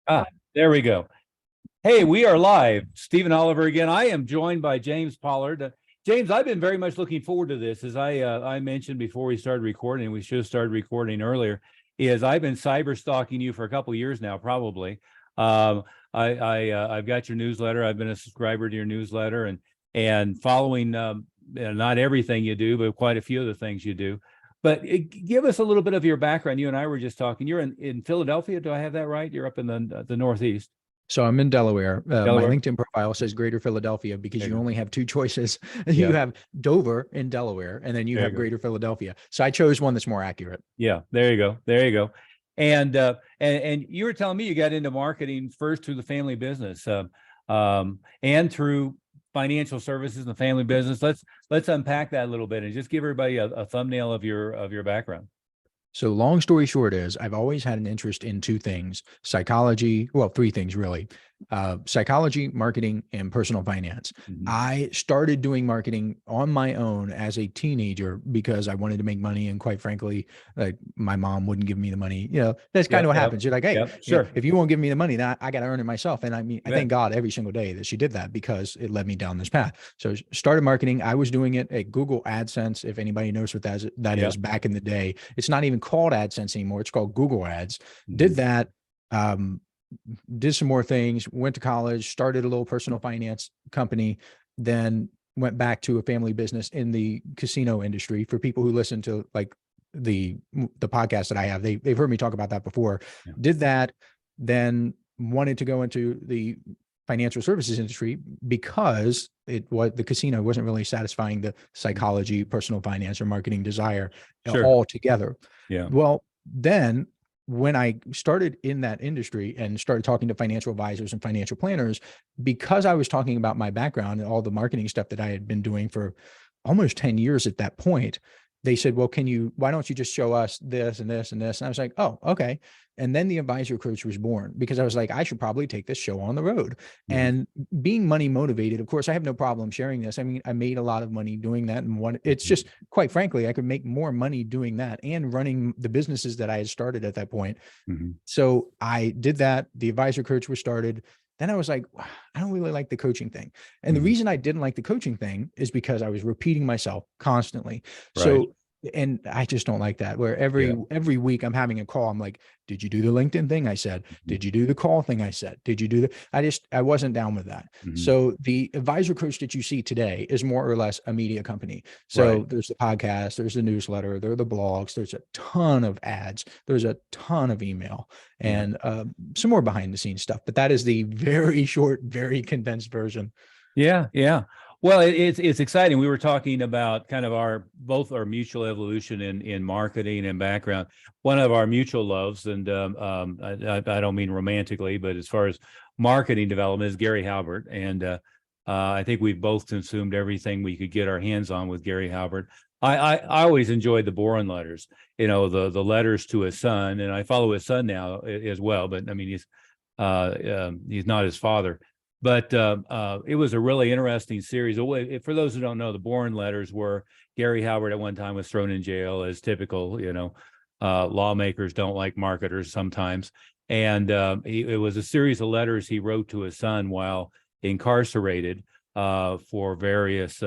Ah, there we go. Hey, we are live. Stephen Oliver again. I am joined by James Pollard. James, I've been very much looking forward to this. As I mentioned before we started recording, we should have started recording earlier, is I've been cyber stalking you for a couple of years now, probably. Um, I've got your newsletter. I've been a subscriber to your newsletter and following not everything you do, but quite a few of the things you do. But give us a little bit of your background. You and I were just talking. You're in Philadelphia. Do I have that right? You're up in the Northeast. So I'm in Delaware. My Delaware. LinkedIn profile says Greater Philadelphia because There you you go. only have two choices. Yeah, You have Dover in Delaware, and then you there have you go. Greater Philadelphia. So I chose one that's more accurate. Yeah, there you go. There you go. And you were telling me you got into marketing first through the family business, and through financial services and the family business. Let's unpack that a little bit and just give everybody a thumbnail of your background. So long story short is I've always had an interest in two things, psychology, well, three things really, psychology, marketing, and personal finance. Mhm. I started doing marketing on my own as a teenager because I wanted to make money. And quite frankly, like my mom wouldn't give me the money. That's kind Yep, of what yep, happens. You're like, hey, yep. Sure. if you won't give me the money, then I got to earn it myself. And I mean, I You bet. thank God every single day that she did that because it led me down this path. So started marketing. I was doing it at Google AdSense. If anybody knows what that Yep. is back in the day, it's not even called AdSense anymore. It's called Google Ads. Did Mhm. that, did some more things, went to college, started a little personal finance company, then went back to a family business in the casino industry. For people who listen to like the podcast that I have, they've heard me talk about that before. Yeah. Did that, then wanted to go into the financial services industry because the casino wasn't really satisfying the psychology, personal finance, or marketing desire Sure. all together. Yeah. Well, then when I started in that industry and started talking to financial advisors and financial planners, because I was talking about my background and all the marketing stuff that I had been doing for almost 10 years at that point, they said, well, why don't you just show us this and this and this? And I was like, oh, okay. And then the advisor coach was born because I was like, I should probably take this show on the road. Mhm. And being money motivated, of course, I have no problem sharing this. I mean, I made a lot of money doing that. And it's just, quite frankly, I could make more money doing that and running the businesses that I had started at that point. Mhm. So I did that. The advisor coach was started. Then I was like, I don't really like the coaching thing. And the Mhm. reason I didn't like the coaching thing is because I was repeating myself constantly. Right. So, and I just don't like that, where Yeah. every week I'm having a call. I'm like, did you do the LinkedIn thing I said? Mhm. Did you do the call thing I said? Did you do I wasn't down with that. Mhm. So the advisor coach that you see today is more or less a media company. Right. So there's the podcast, there's the newsletter, there are the blogs, there's a ton of ads, there's a ton of email, Yeah. and some more behind the scenes stuff. But that is the very short, very condensed version. Yeah, yeah. Well, it's exciting. We were talking about kind of both our mutual evolution in marketing and background. One of our mutual loves, and I don't mean romantically, but as far as marketing development, is Gary Halbert, and I think we've both consumed everything we could get our hands on with Gary Halbert. I always enjoyed the Boron letters, the letters to his son, and I follow his son now as well. But I mean, he's not his father. But it was a really interesting series. For those who don't know, the Bourne letters were Gary Halbert at one time was thrown in jail, as typical. Lawmakers don't like marketers sometimes. And it was a series of letters he wrote to his son while incarcerated for various,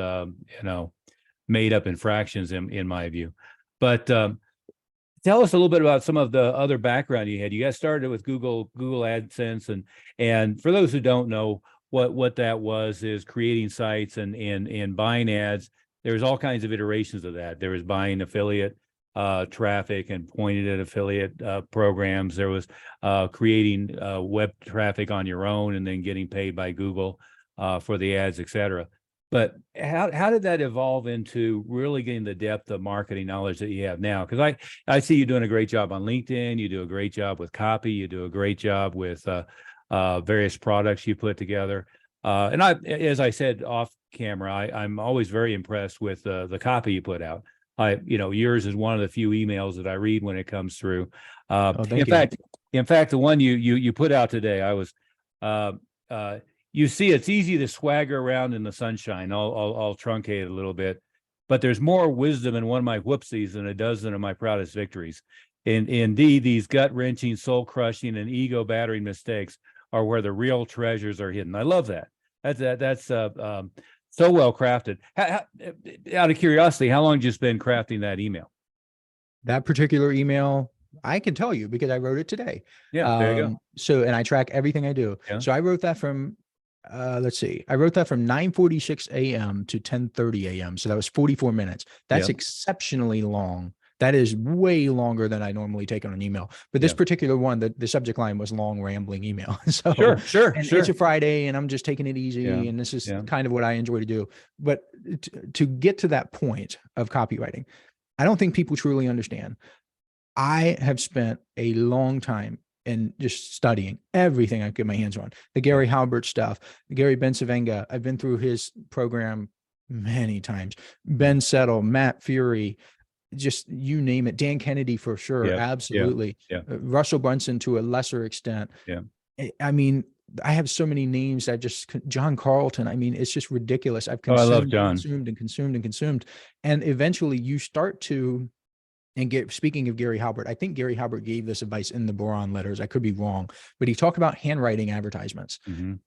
made up infractions, in my view. But tell us a little bit about some of the other background you had. You got started with Google AdSense, and for those who don't know what that was, is creating sites and buying ads. There's all kinds of iterations of that. There was buying affiliate traffic and pointed at affiliate programs. There was creating web traffic on your own and then getting paid by Google for the ads, etc. But how did that evolve into really getting the depth of marketing knowledge that you have now? Because I see you doing a great job on LinkedIn. You do a great job with copy. You do a great job with various products you put together. And as I said off camera, I'm always very impressed with the copy you put out. Yours is one of the few emails that I read when it comes through. Oh, In thank you. fact, the one you put out today, I was. You see, it's easy to swagger around in the sunshine. I'll truncate it a little bit, but there's more wisdom in one of my whoopsies than a dozen of my proudest victories. Indeed, these gut-wrenching, soul-crushing, and ego-battering mistakes are where the real treasures are hidden. I love that. That's so well crafted. Out of curiosity, how long did you spend crafting that email? That particular email, I can tell you because I wrote it today. Yeah, there you go. So, and I track everything I do. Yeah. So I wrote that from, let's see, I wrote that from 9:46 a.m. to 10:30 a.m. So that was 44 minutes. That's Yeah. exceptionally long. That is way longer than I normally take on an email. But this Yeah. particular one, the subject line was long rambling email. So Sure. it's a Friday and I'm just taking it easy. Yeah. And this is Yeah. kind of what I enjoy to do. But to get to that point of copywriting, I don't think people truly understand. I have spent a long time in just studying everything I get my hands on. The Gary Halbert stuff, Gary Bensavenga. I've been through his program many times. Ben Settle, Matt Fury, just you name it. Dan Kennedy for sure. Yeah. Absolutely. Yeah. Russell Brunson to a lesser extent. Yeah. I mean, I have so many names that John Carlton. I mean, it's just ridiculous. I've I love consumed, John. consumed and consumed and consumed. And eventually you start to, speaking of Gary Halbert, I think Gary Halbert gave this advice in the Boron letters. I could be wrong, but he talked about handwriting advertisements.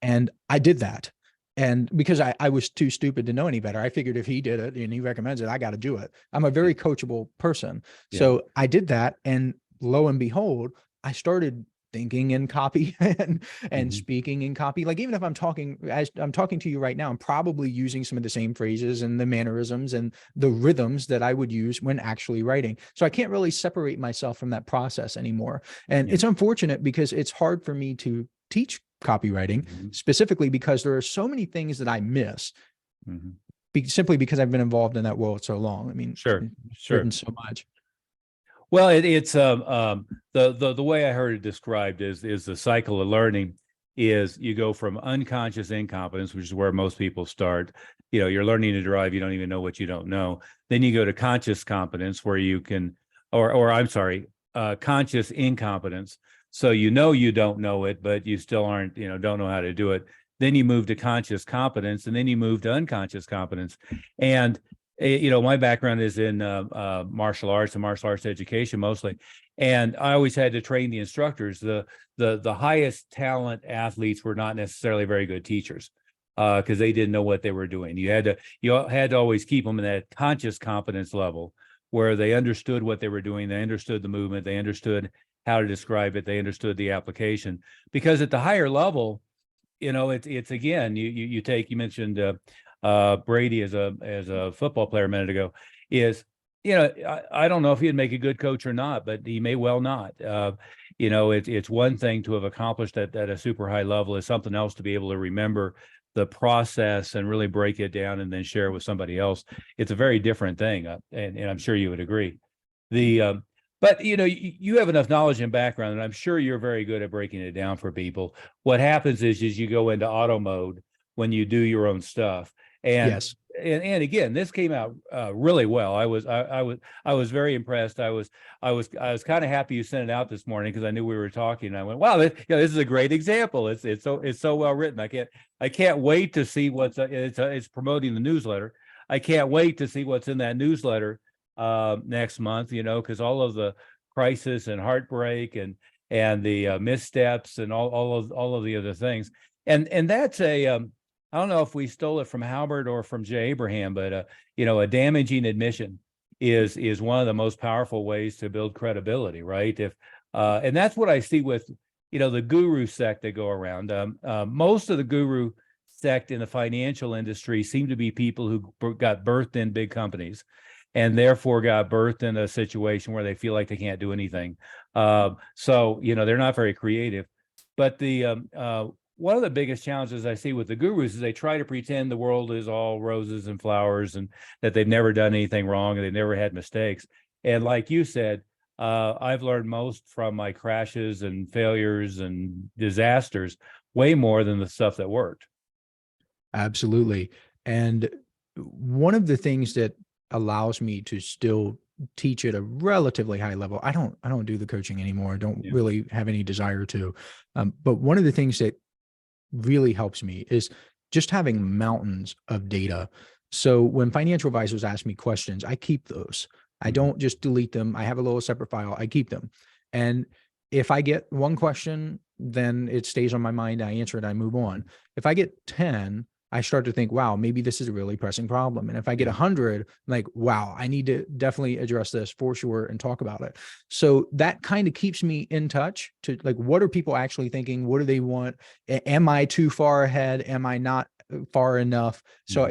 And I did that. And because I was too stupid to know any better, I figured if he did it and he recommends it, I got to do it. I'm a very coachable person. So I did that. And lo and behold, I started thinking in copy and speaking in copy. Like even if I'm talking, as I'm talking to you right now, I'm probably using some of the same phrases and the mannerisms and the rhythms that I would use when actually writing. So I can't really separate myself from that process anymore. And it's unfortunate because it's hard for me to teach copywriting specifically because there are so many things that I miss simply because I've been involved in that world so long. I mean, written so much. Well, it's the way I heard it described is the cycle of learning is you go from unconscious incompetence, which is where most people start. You know, you're learning to drive, you don't even know what you don't know. Then you go to conscious competence where you can, or I'm sorry, conscious incompetence. So you know you don't know it, but you still aren't, don't know how to do it. Then you move to conscious competence, and then you move to unconscious competence. And my background is in martial arts and martial arts education mostly, and I always had to train the instructors. The highest talent athletes were not necessarily very good teachers because they didn't know what they were doing. You had to always keep them in that conscious competence level where they understood what they were doing, they understood the movement, they understood how to describe it, they understood the application. Because at the higher level, it's again, you mentioned Brady as a football player a minute ago, is I don't know if he'd make a good coach or not, but he may well not. It's one thing to have accomplished at a super high level. It's something else to be able to remember the process and really break it down and then share it with somebody else. It's a very different thing, and I'm sure you would agree. But you have enough knowledge and background, and I'm sure you're very good at breaking it down for people. What happens is you go into auto mode when you do your own stuff. And yes. And again, this came out really well. I was very impressed. I was kind of happy you sent it out this morning because I knew we were talking. And I went, wow, this is a great example. It's so well written. I can't wait to see what's it's promoting the newsletter. I can't wait to see what's in that newsletter next month. Because all of the crisis and heartbreak and the missteps and all of the other things. And that's I don't know if we stole it from Halbert or from Jay Abraham, but a damaging admission is one of the most powerful ways to build credibility, right? And that's what I see with the guru sect that go around. Most of the guru sect in the financial industry seem to be people who got birthed in big companies, and therefore got birthed in a situation where they feel like they can't do anything. So they're not very creative. But one of the biggest challenges I see with the gurus is they try to pretend the world is all roses and flowers and that they've never done anything wrong and they've never had mistakes. And like you said, I've learned most from my crashes and failures and disasters, way more than the stuff that worked. Absolutely. And one of the things that allows me to still teach at a relatively high level, I don't do the coaching anymore. I don't really have any desire to. But one of the things that really helps me is just having mountains of data. So when financial advisors ask me questions, I keep those. I don't just delete them. I have a little separate file. I keep them. And if I get one question, then it stays on my mind. I answer it. I move on. If I get 10, I start to think, wow, maybe this is a really pressing problem. And if I get 100, I'm like, wow, I need to definitely address this for sure and talk about it. So that kind of keeps me in touch to like, what are people actually thinking? What do they want? Am I too far ahead? Am I not far enough? So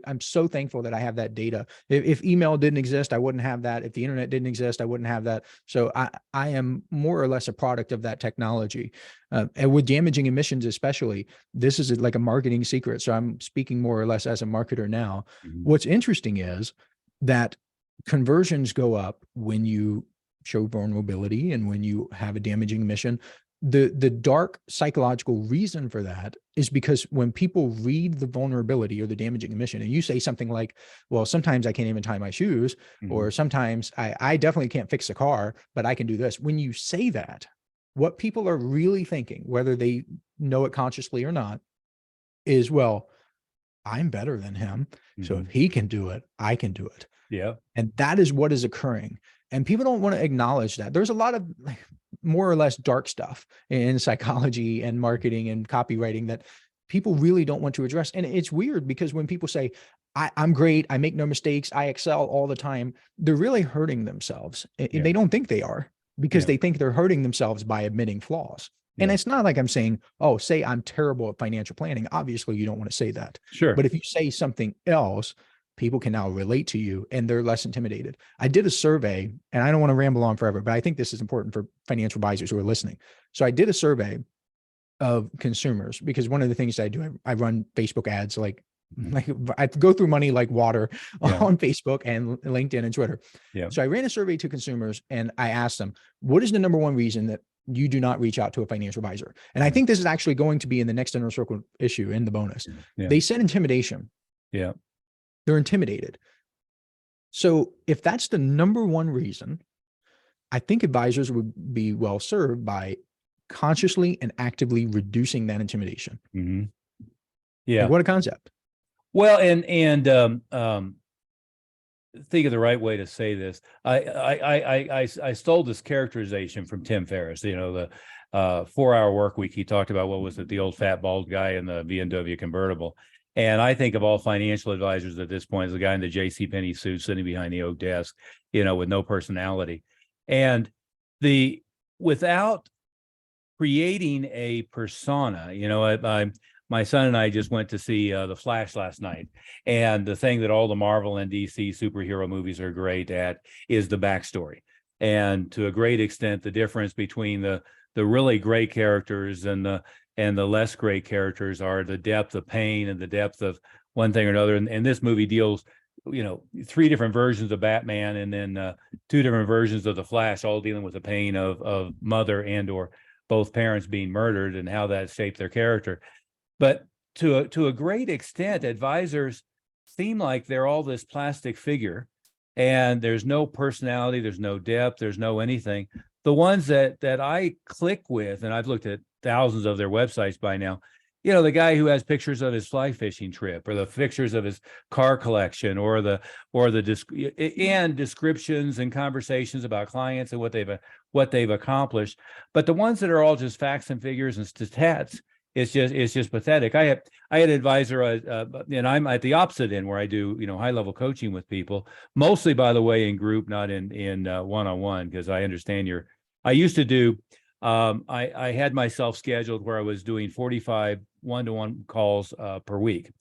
I'm so thankful that I have that data. If email didn't exist, I wouldn't have that. If the internet didn't exist, I wouldn't have that. So I am more or less a product of that technology. And with damaging emissions, especially, this is like a marketing secret. So I'm speaking more or less as a marketer now. What's interesting is that conversions go up when you show vulnerability and when you have a damaging emission. The dark psychological reason for that is because when people read the vulnerability or the damaging emission, and you say something like, well, sometimes I can't even tie my shoes, or sometimes I definitely can't fix a car, but I can do this. When you say that, what people are really thinking, whether they know it consciously or not, is, well, I'm better than him. So if he can do it, I can do it. Yeah. And that is what is occurring. And people don't want to acknowledge that. There's a lot of more or less dark stuff in psychology and marketing and copywriting that people really don't want to address. And it's weird because when people say, I'm great, I make no mistakes, I excel all the time, they're really hurting themselves. They don't think they are, because they think they're hurting themselves by admitting flaws. And it's not like I'm saying, oh, say I'm terrible at financial planning. Obviously, you don't want to say that. Sure. But if you say something else, people can now relate to you and they're less intimidated. I did a survey, and I don't want to ramble on forever, but I think this is important for financial advisors who are listening. So I did a survey of consumers, because one of the things I do, I run Facebook ads, like I go through money like water on Facebook and LinkedIn and Twitter. So I ran a survey to consumers and I asked them, what is the number one reason that you do not reach out to a financial advisor? And I think this is actually going to be in the next Inner Circle issue in the bonus. They said intimidation. They're intimidated. So if that's the number one reason, I think advisors would be well served by consciously and actively reducing that intimidation. Like, what a concept. Well, and think of the right way to say this. I stole this characterization from Tim Ferriss, you know, the 4-hour work week. He talked about, what was it, the old fat bald guy in the BMW convertible. And I think of all financial advisors at this point as the guy in the JCPenney suit sitting behind the oak desk, you know, with no personality. And without creating a persona, you know, my son and I just went to see The Flash last night. And the thing that all the Marvel and DC superhero movies are great at is the backstory. And to a great extent, the difference between the really great characters and the less great characters are the depth of pain and the depth of one thing or another. And this movie deals, you know, 3 different versions of Batman, and then 2 different versions of the Flash, all dealing with the pain of mother and or both parents being murdered and how that shaped their character. But to a great extent, advisors seem like they're all this plastic figure, and there's no personality, there's no depth, there's no anything. The ones that I click with, and I've looked at thousands of their websites by now, you know, the guy who has pictures of his fly fishing trip, or the pictures of his car collection, or descriptions and conversations about clients and what they've accomplished. But the ones that are all just facts and figures and stats, it's just pathetic. I had an advisor, and I'm at the opposite end, where I do, you know, high level coaching with people, mostly, by the way, in group, not in one-on-one, because I understand I used to do. I had myself scheduled where I was doing 45 one-to-one calls per week,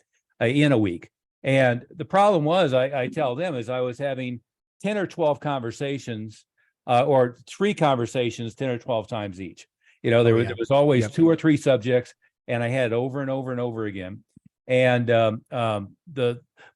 in a week. And the problem was, I tell them, is I was having 10 or 12 conversations, or 3 conversations 10 or 12 times each. You know, there was always 2 or 3 subjects, and I had it over and over and over again. And but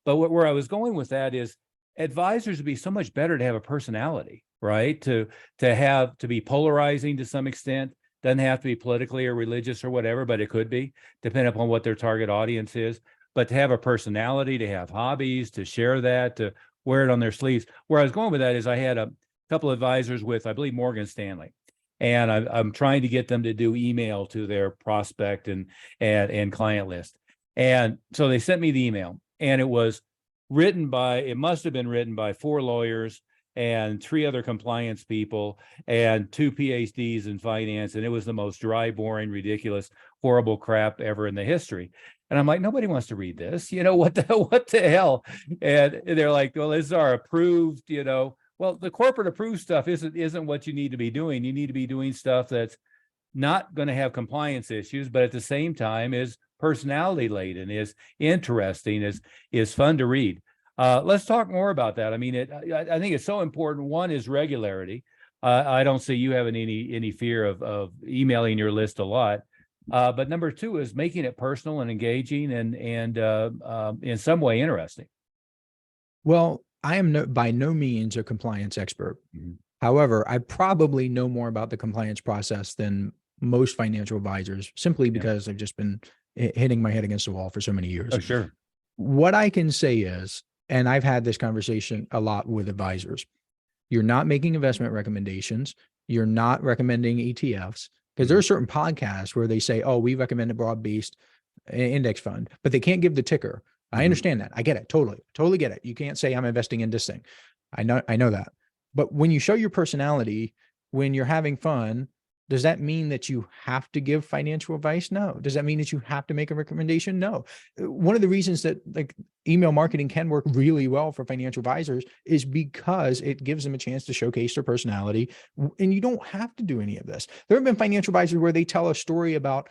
where I was going with that is, advisors would be so much better to have a personality, right? To be polarizing to some extent. Doesn't have to be politically or religious or whatever, but it could be, depending upon what their target audience is. But to have a personality, to have hobbies, to share that, to wear it on their sleeves. Where I was going with that is, I had a couple of advisors with, I believe, Morgan Stanley. And I'm trying to get them to do email to their prospect and client list. And so they sent me the email, and it must have been written by 4 lawyers and 3 other compliance people and 2 PhDs in finance. And it was the most dry, boring, ridiculous, horrible crap ever in the history. And I'm like, nobody wants to read this. What the hell? And they're like, well, this is our approved, well, the corporate approved stuff isn't what you need to be doing. You need to be doing stuff that's not going to have compliance issues, but at the same time is personality laden, is interesting, is fun to read. Let's talk more about that. I mean, I think it's so important. One is regularity. I don't see you having any fear of emailing your list a lot. But number 2 is making it personal and engaging and in some way interesting. Well, I am by no means a compliance expert. However, I probably know more about the compliance process than most financial advisors, simply because I've just been hitting my head against the wall for so many years. Oh, sure. What I can say is, and I've had this conversation a lot with advisors, you're not making investment recommendations. You're not recommending ETFs, because there are certain podcasts where they say, oh, we recommend a broad-based index fund, but they can't give the ticker. I understand that. I get it. Totally get it. You can't say I'm investing in this thing. I know that. But when you show your personality, when you're having fun, does that mean that you have to give financial advice? No. Does that mean that you have to make a recommendation? No. One of the reasons that email marketing can work really well for financial advisors is because it gives them a chance to showcase their personality, and you don't have to do any of this. There have been financial advisors where they tell a story about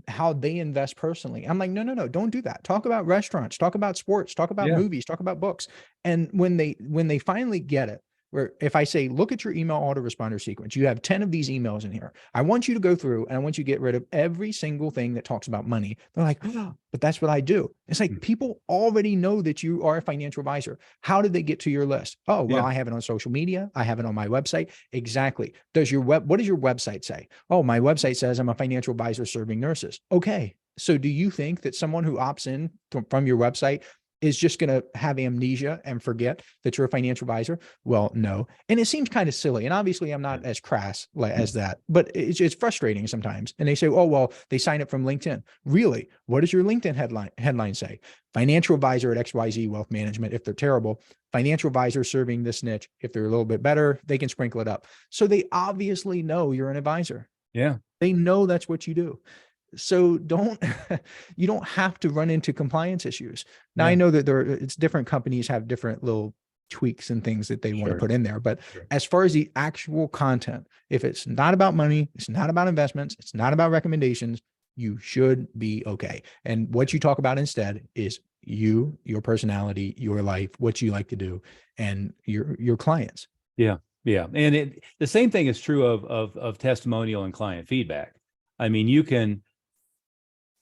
how they invest personally. I'm like, no, don't do that. Talk about restaurants, talk about sports, talk about movies, talk about books. And when they finally get it, where if I say, look at your email autoresponder sequence, you have 10 of these emails in here. I want you to go through and I want you to get rid of every single thing that talks about money. They're like, oh, but that's what I do. It's like, people already know that you are a financial advisor. How did they get to your list? Oh, well, I have it on social media. I have it on my website. Exactly. What does your website say? Oh, my website says I'm a financial advisor serving nurses. Okay. So do you think that someone who opts in from your website is just going to have amnesia and forget that you're a financial advisor? Well, no. And it seems kind of silly. And obviously I'm not as crass as that, but it's frustrating sometimes. And they say, oh, well, they sign up from LinkedIn. Really? What does your LinkedIn headline say? Financial advisor at XYZ Wealth Management. If they're terrible, financial advisor serving this niche. If they're a little bit better, they can sprinkle it up. So they obviously know you're an advisor. Yeah. They know that's what you do. So you don't have to run into compliance issues. Now, I know that it's different companies have different little tweaks and things that they want to put in there. But as far as the actual content, if it's not about money, it's not about investments, it's not about recommendations, you should be okay. And what you talk about instead is you, your personality, your life, what you like to do, and your clients. Yeah. Yeah. And the same thing is true of testimonial and client feedback. I mean, you can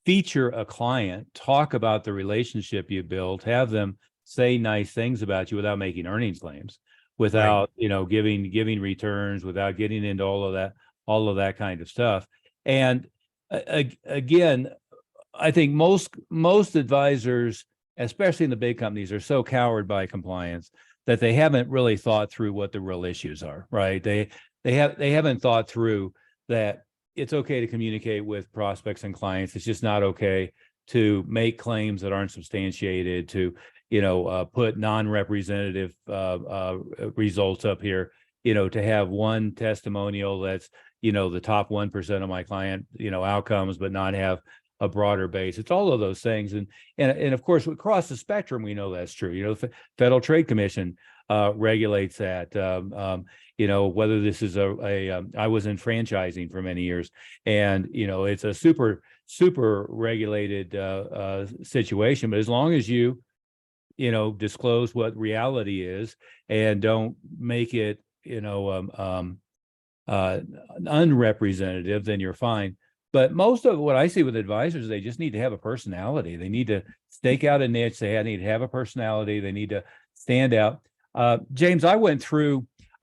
feature a client, talk about the relationship you built, have them say nice things about you without making earnings claims, without, giving returns, without getting into all of that kind of stuff. And again, I think most advisors, especially in the big companies, are so cowed by compliance that they haven't really thought through what the real issues are, right? They haven't thought through that it's okay to communicate with prospects and clients. It's just not okay to make claims that aren't substantiated, to, put non-representative results up here, to have one testimonial that's, the top 1% of my client, outcomes, but not have a broader base. It's all of those things. And of course, across the spectrum, we know that's true. The Federal Trade Commission regulates that. Whether this is I was in franchising for many years, and it's a super regulated situation. But as long as you disclose what reality is and don't make it unrepresentative, then you're fine. But most of what I see with advisors, they just need to have a personality. They need to stake out a niche. They need to have a personality. They need to stand out. James, I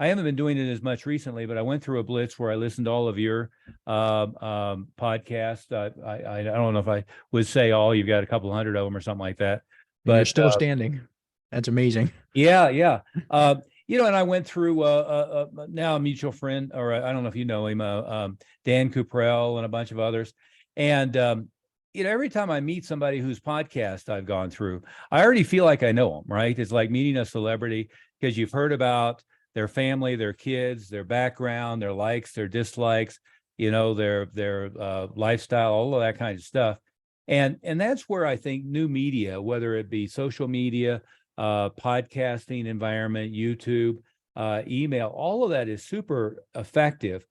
haven't been doing it as much recently, but I went through a blitz where I listened to all of your podcasts. I don't know if I would say all. You've got a couple hundred of them or something like that. But you're still standing. That's amazing. Yeah. And I went through now a mutual friend, or I don't know if you know him, Dan Cuprell and a bunch of others. And every time I meet somebody whose podcast I've gone through, I already feel like I know them, right? It's like meeting a celebrity, because you've heard about their family, their kids, their background, their likes, their dislikes, their lifestyle, all of that kind of stuff. And that's where I think new media, whether it be social media, podcasting environment, YouTube, email, all of that is super effective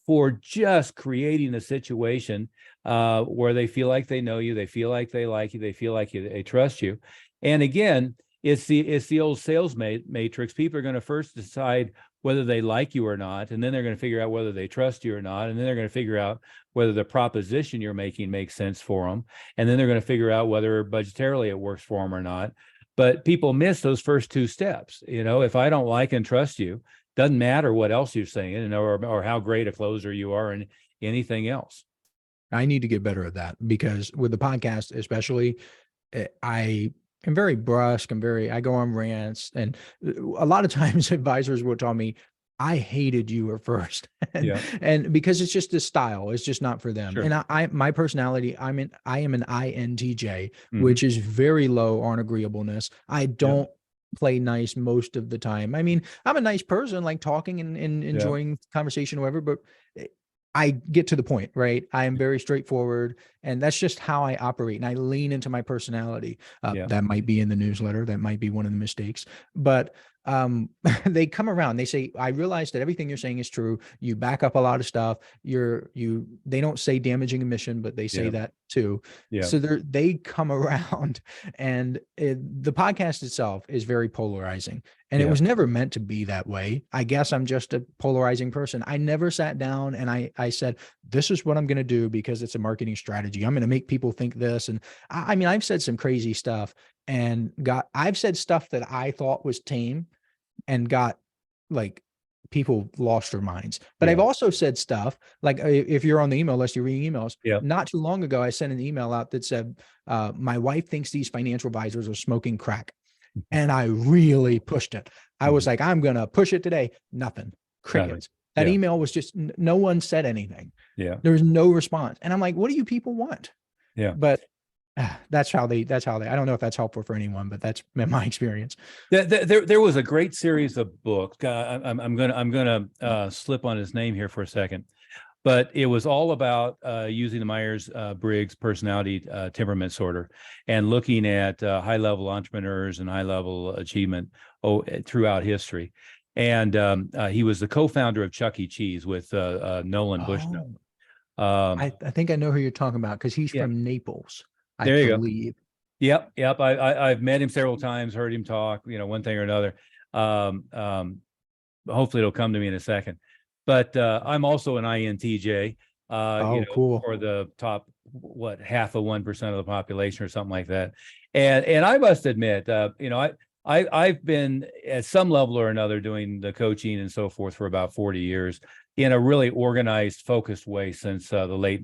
for just creating a situation where they feel like they know you, they feel like they like you, they feel like they trust you. And again, it's the old sales matrix. People are going to first decide whether they like you or not, and then they're going to figure out whether they trust you or not, and then they're going to figure out whether the proposition you're making makes sense for them, and then they're going to figure out whether budgetarily it works for them or not. But people miss those first two steps. If I don't like and trust you, doesn't matter what else you're saying, or how great a closer you are, and anything else. I need to get better at that, because with the podcast, especially, I am very brusque. I go on rants, and a lot of times advisors will tell me, I hated you at first. And because it's just a style, it's just not for them. Sure. And my personality, I am an INTJ, which is very low on agreeableness. I don't play nice most of the time. I mean, I'm a nice person, like talking and enjoying conversation, or whatever, but I get to the point, right? I am very straightforward, and that's just how I operate. And I lean into my personality. That might be in the newsletter. That might be one of the mistakes, but they come around, they say, I realize that everything you're saying is true. You back up a lot of stuff. They don't say damaging emission, but they say that too. So they come around, and the podcast itself is very polarizing, and it was never meant to be that way. I guess I'm just a polarizing person. I never sat down and I said, this is what I'm going to do because it's a marketing strategy. I'm going to make people think this. And I mean, I've said some crazy stuff, and I've said stuff that I thought was tame and got, like, people lost their minds. But I've also said stuff like, if you're on the email list, you're reading emails. Not too long ago, I sent an email out that said, my wife thinks these financial advisors are smoking crack. And I really pushed it. I was like, I'm going to push it today. Nothing. Crickets. That email was just, no one said anything. There was no response. And I'm like, what do you people want? But that's how they, I don't know if that's helpful for anyone, but that's my experience. There was a great series of books. I'm gonna slip on his name here for a second, but it was all about using the Myers-Briggs personality temperament sorter and looking at high-level entrepreneurs and high-level achievement throughout history. And he was the co-founder of Chuck E. Cheese with Nolan Bushnell. I think I know who you're talking about, because he's from Naples. There you go. Yep. I've met him several times, heard him talk, one thing or another. Hopefully it'll come to me in a second. But I'm also an INTJ. Cool. For the top, half of 1% of the population or something like that. And I must admit, I've been at some level or another doing the coaching and so forth for about 40 years in a really organized, focused way since the late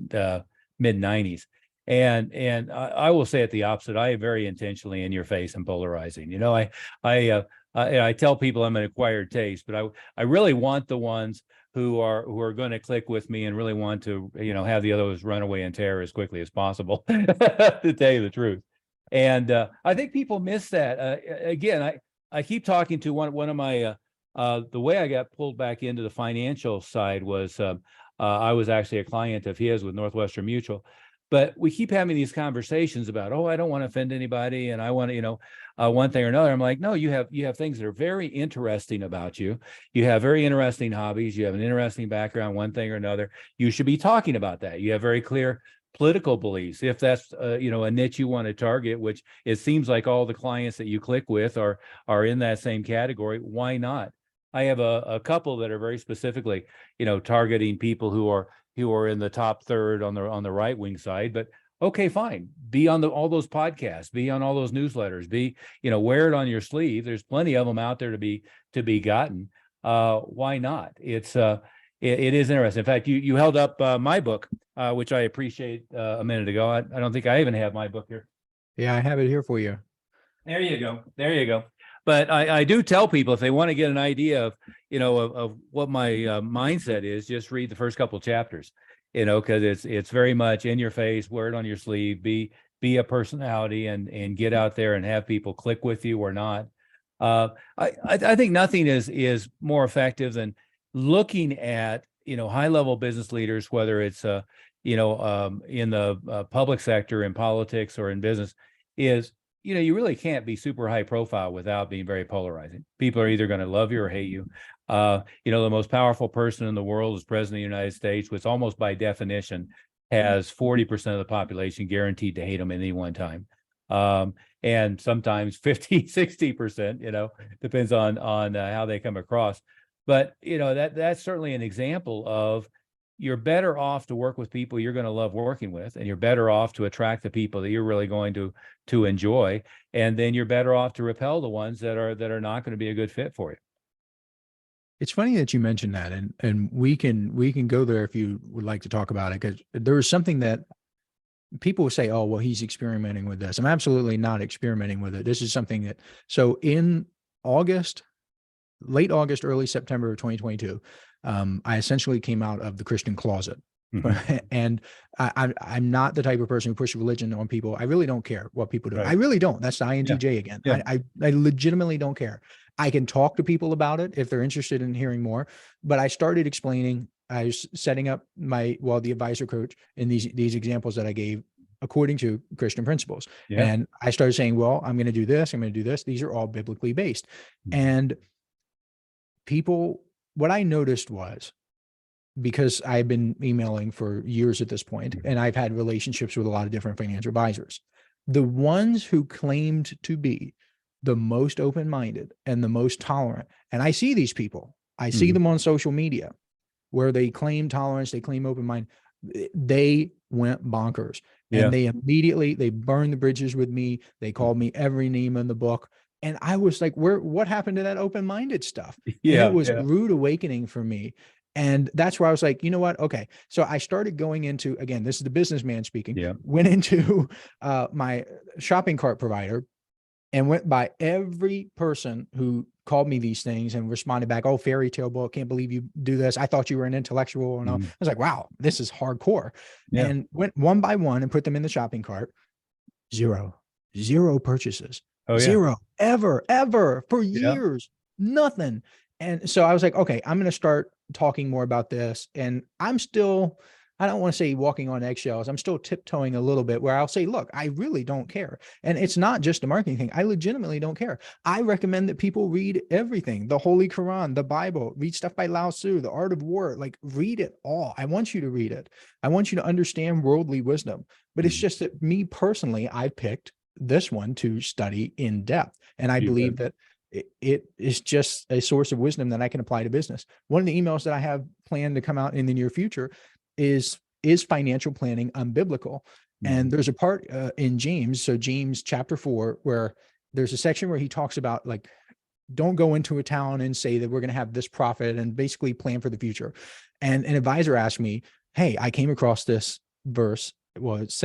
mid 90s. And I will say it the opposite. I am very intentionally in your face and polarizing. I tell people I'm an acquired taste, but I really want the ones who are going to click with me and really want to, have the others run away and tear as quickly as possible, to tell you the truth. And I think people miss that. Again, I keep talking to one of my, the way I got pulled back into the financial side was I was actually a client of his with Northwestern Mutual. But we keep having these conversations about, I don't want to offend anybody, and I want to, one thing or another. I'm like, no, you have things that are very interesting about you. You have very interesting hobbies. You have an interesting background, one thing or another. You should be talking about that. You have very clear political beliefs. If that's a niche you want to target, which it seems like all the clients that you click with are in that same category, why not? I have a couple that are very specifically, targeting people who are in the top third on the right wing side. But okay, fine. Be on all those podcasts, be on all those newsletters, wear it on your sleeve. There's plenty of them out there to be gotten. Why not? It is interesting. In fact, you held up my book, which I appreciate a minute ago. I don't think I even have my book here. Yeah, I have it here for you. There you go. But I do tell people, if they want to get an idea of what my mindset is, just read the first couple of chapters, because it's very much in your face, wear it on your sleeve, be a personality and get out there and have people click with you or not. I think nothing is more effective than looking at, high level business leaders, whether it's in the public sector, in politics, or in business, is you really can't be super high profile without being very polarizing. People are either going to love you or hate you. The most powerful person in the world is president of the United States, which almost by definition has 40% of the population guaranteed to hate him at any one time. And sometimes 50, 60%, depends on how they come across. But, that's certainly an example of, you're better off to work with people you're going to love working with, and you're better off to attract the people that you're really going to enjoy. And then you're better off to repel the ones that are not going to be a good fit for you. It's funny that you mentioned that, and we can go there if you would like to talk about it, because there is something that people will say, oh, well, he's experimenting with this. I'm absolutely not experimenting with it. This is something that, so in August, late August, early September of 2022, I essentially came out of the Christian closet. Mm-hmm. And I'm not the type of person who pushes religion on people. I really don't care what people do. Right. I really don't. That's the INTJ again. Yeah. I legitimately don't care. I can talk to people about it if they're interested in hearing more, but I started explaining, I was setting up the advisor coach in these examples that I gave according to Christian principles. Yeah. And I started saying, well, I'm going to do this. I'm going to do this. These are all biblically based. Mm-hmm. And people, what I noticed was, because I've been emailing for years at this point, and I've had relationships with a lot of different financial advisors, the ones who claimed to be the most open-minded and the most tolerant, and I see these people, I see them on social media where they claim tolerance, they claim open mind, they went bonkers. And they burned the bridges with me. They called me every name in the book. And I was like, what happened to that open-minded stuff? Yeah, and it was a rude awakening for me. And that's where I was like, you know what? Okay. So I started going into, again, this is the businessman speaking, went into my shopping cart provider and went by every person who called me these things and responded back, oh, fairy tale book, can't believe you do this. I thought you were an intellectual. And I was like, wow, this is hardcore. Yeah. And went one by one and put them in the shopping cart. Zero purchases. Oh, yeah. Zero, ever for years, nothing. And so I was like, okay, I'm going to start talking more about this. And I'm still, I don't want to say walking on eggshells. I'm still tiptoeing a little bit where I'll say, look, I really don't care. And it's not just a marketing thing. I legitimately don't care. I recommend that people read everything, the Holy Quran, the Bible, read stuff by Lao Tzu, the Art of War, like read it all. I want you to read it. I want you to understand worldly wisdom, but it's just that me personally, I picked this one to study in depth. And I believe that it is just a source of wisdom that I can apply to business. One of the emails that I have planned to come out in the near future is financial planning unbiblical? And there's a part in James, so James chapter 4, where there's a section where he talks about, like, don't go into a town and say that we're going to have this profit, and basically plan for the future. And an advisor asked me, hey, I came across this verse, well, it's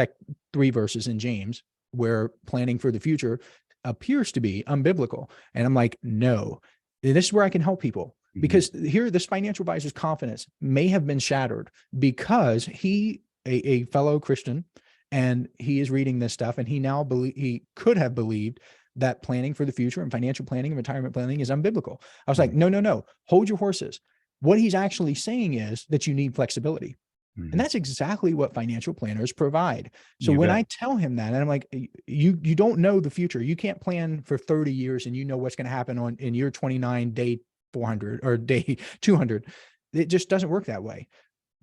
3 verses in James where planning for the future appears to be unbiblical. And I'm like, no, this is where I can help people. Because here, this financial advisor's confidence may have been shattered because he, a fellow Christian, and he is reading this stuff, and he now he could have believed that planning for the future and financial planning and retirement planning is unbiblical. I was like, no, hold your horses. What he's actually saying is that you need flexibility. And that's exactly what financial planners provide. So when I tell him that, and I'm like, you don't know the future. You can't plan for 30 years and you know what's going to happen in year 29, day 400 or day 200. It just doesn't work that way.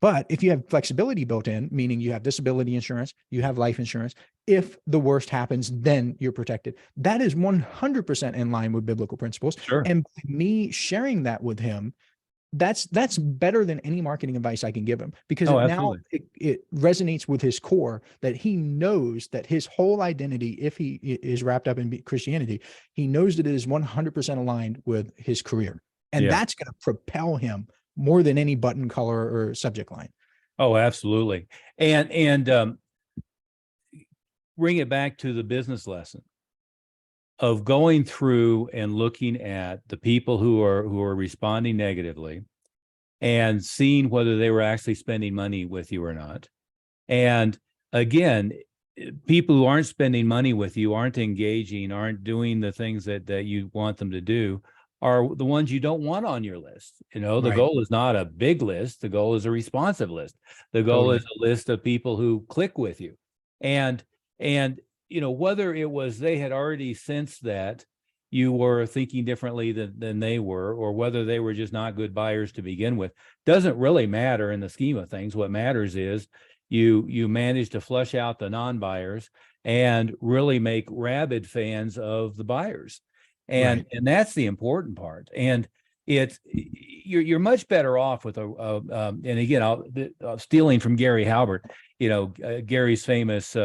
But if you have flexibility built in, meaning you have disability insurance, you have life insurance, if the worst happens, then you're protected. That is 100% in line with biblical principles. Sure. And by me sharing that with him, that's better than any marketing advice I can give him, because now it resonates with his core, that he knows that his whole identity, if he is wrapped up in Christianity, he knows that it is 100% aligned with his career. And that's going to propel him more than any button color or subject line. Oh, absolutely. And bring it back to the business lesson of going through and looking at the people who are responding negatively and seeing whether they were actually spending money with you or not. And again, people who aren't spending money with you, aren't engaging, aren't doing the things that you want them to do, are the ones you don't want on your list. The Right. goal is not a big list. The goal is a responsive list. The goal is Totally. a list of people who click with you. And whether it was they had already sensed that you were thinking differently than they were, or whether they were just not good buyers to begin with, doesn't really matter in the scheme of things. What matters is you manage to flush out the non-buyers and really make rabid fans of the buyers. And Right. that's the important part. And you're much better off with and again, stealing from Gary Halbert, Gary's famous,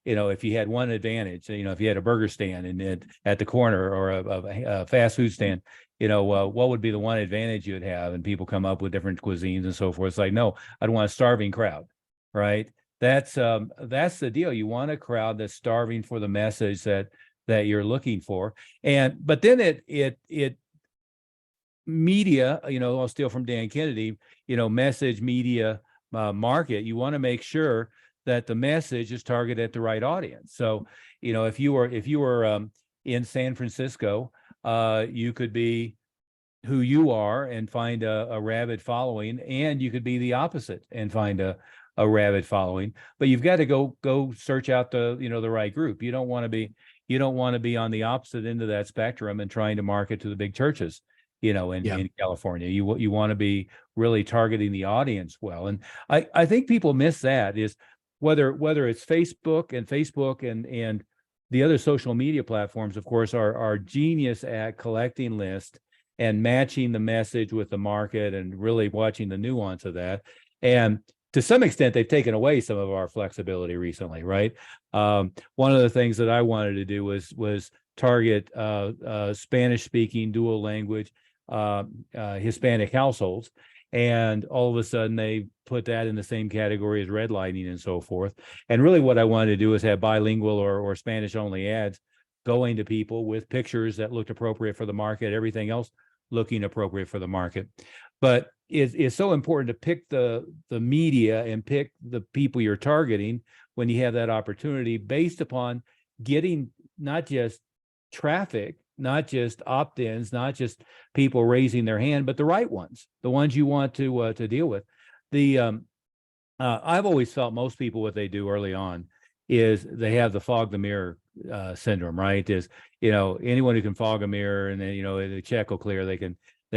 if you had one advantage, if you had a burger stand and at the corner, or a fast food stand, what would be the one advantage you'd have? And people come up with different cuisines and so forth. It's like, no, I'd want a starving crowd, right? That's the deal. You want a crowd that's starving for the message that you're looking for. But then it media, I'll steal from Dan Kennedy, message media market. You want to make sure that the message is targeted at the right audience. So, if you were in San Francisco, you could be who you are and find a rabid following, and you could be the opposite and find a rabid following. But you've got to go search out the right group. You don't want to be on the opposite end of that spectrum and trying to market to the big churches, in California. You want to be really targeting the audience well. And I think people miss that, is whether it's Facebook and the other social media platforms, of course, are genius at collecting lists and matching the message with the market and really watching the nuance of that. And to some extent, they've taken away some of our flexibility recently, right? One of the things that I wanted to do was target Spanish-speaking, dual language, Hispanic households. And all of a sudden, they put that in the same category as redlining and so forth. And really what I wanted to do is have bilingual or Spanish-only ads going to people with pictures that looked appropriate for the market, everything else looking appropriate for the market. But it's so important to pick the media and pick the people you're targeting when you have that opportunity, based upon getting not just traffic, not just opt-ins, not just people raising their hand, but the right ones, the ones you want to deal with. I've always felt most people, what they do early on is they have the fog the mirror syndrome, right? Is, anyone who can fog a mirror and then, the check will clear, they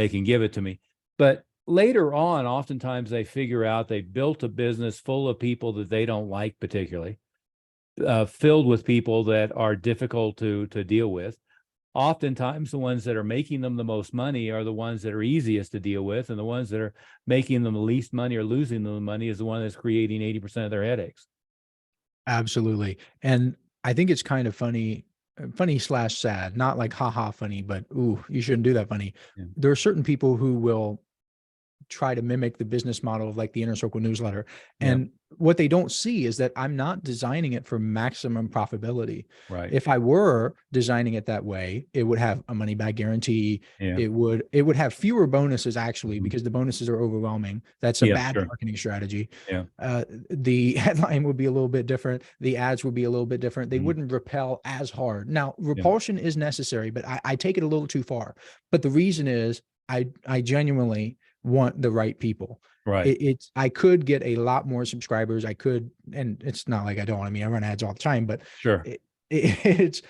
can give it to me. But later on, oftentimes they figure out they've built a business full of people that they don't like particularly, filled with people that are difficult to deal with. Oftentimes the ones that are making them the most money are the ones that are easiest to deal with, and the ones that are making them the least money or losing them the money is the one that's creating 80% of their headaches. Absolutely. And I think it's kind of funny / sad, not like haha funny, but ooh, you shouldn't do that funny. Yeah. There are certain people who will try to mimic the business model of like the Inner Circle newsletter. Yeah. And what they don't see is that I'm not designing it for maximum profitability. Right. If I were designing it that way, it would have a money back guarantee. Yeah. It would have fewer bonuses actually, Mhm. because the bonuses are overwhelming. That's a Yeah, bad sure. marketing strategy. Yeah. The headline would be a little bit different. The ads would be a little bit different. They Mhm. wouldn't repel as hard. Now, repulsion is necessary, but I take it a little too far. But the reason is I genuinely want the right people. Right. I could get a lot more subscribers. I could, and it's not like I don't. I mean, I run ads all the time, but Sure. it's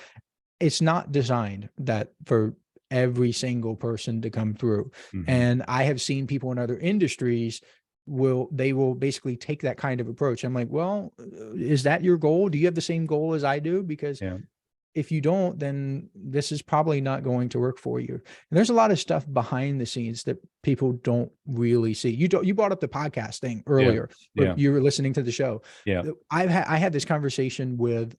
not designed that for every single person to come through. Mhm. And I have seen people in other industries will basically take that kind of approach. I'm like, well, is that your goal? Do you have the same goal as I do? Because Yeah. if you don't, then this is probably not going to work for you. And there's a lot of stuff behind the scenes that people don't really see. You brought up the podcast thing earlier. Yeah. You were listening to the show. Yeah. I had this conversation with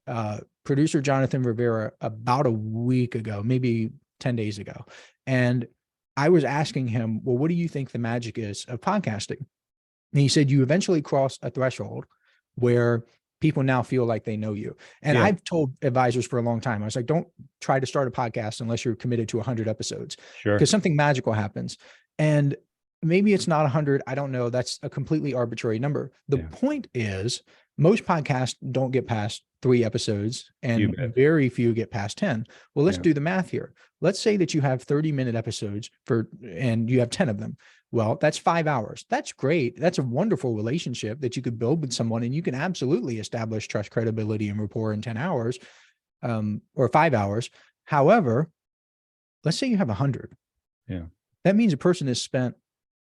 producer Jonathan Rivera about a week ago, maybe 10 days ago. And I was asking him, well, what do you think the magic is of podcasting? And he said, you eventually cross a threshold where people now feel like they know you. And Yeah. I've told advisors for a long time, I was like, don't try to start a podcast unless you're committed to 100 episodes, Sure. because something magical happens. And maybe it's not 100. I don't know. That's a completely arbitrary number. The Yeah. point is Most podcasts don't get past 3 episodes You and bet. very few get past 10. Well, let's Yeah. do the math here. Let's say that you have 30-minute episodes and you have 10 of them. Well, that's 5 hours. That's great. That's a wonderful relationship that you could build with someone, and you can absolutely establish trust, credibility, and rapport in 10 hours, or 5 hours. However, let's say you have 100. Yeah. That means a person has spent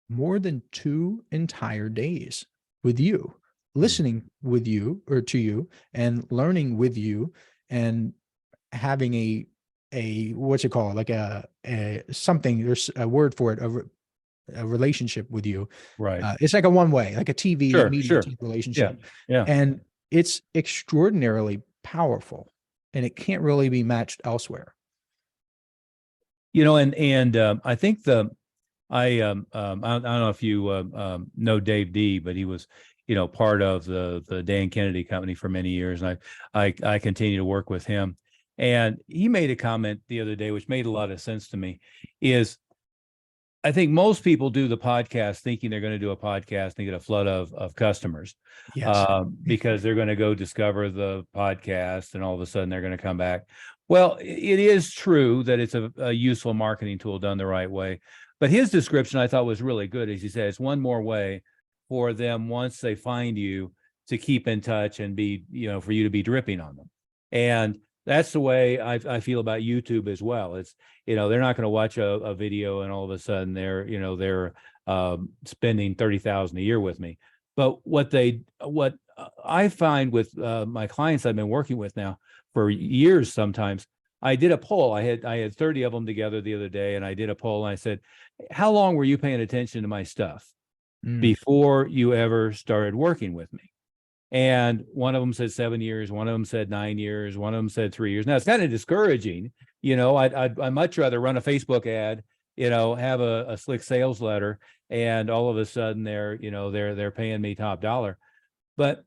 more than 2 entire days with you, listening with you or to you, and learning with you, and having a what's it called? Like a something, there's a word for it, a relationship with you. Right. It's like a one-way, like a TV Sure. media Sure. relationship. Yeah. And it's extraordinarily powerful, and it can't really be matched elsewhere. I think I don't know if you know Dave D, but he was, part of the Dan Kennedy company for many years, and I continue to work with him. And he made a comment the other day, which made a lot of sense to me, is I think most people do the podcast thinking they're going to do a podcast and get a flood of customers, Yes. because they're going to go discover the podcast and all of a sudden they're going to come back. Well, it is true that it's a useful marketing tool done the right way. But his description I thought was really good. As he said, it's one more way for them, once they find you, to keep in touch and be, for you to be dripping on them. And that's the way I feel about YouTube as well. It's, they're not going to watch a video and all of a sudden they're spending $30,000 a year with me. But what I find with my clients I've been working with now for years, sometimes I did a poll. I had 30 of them together the other day, and I did a poll and I said, how long were you paying attention to my stuff before you ever started working with me? And one of them said 7 years, one of them said 9 years, one of them said 3 years. Now it's kind of discouraging. I'd much rather run a Facebook ad, have a slick sales letter, and all of a sudden they're paying me top dollar. But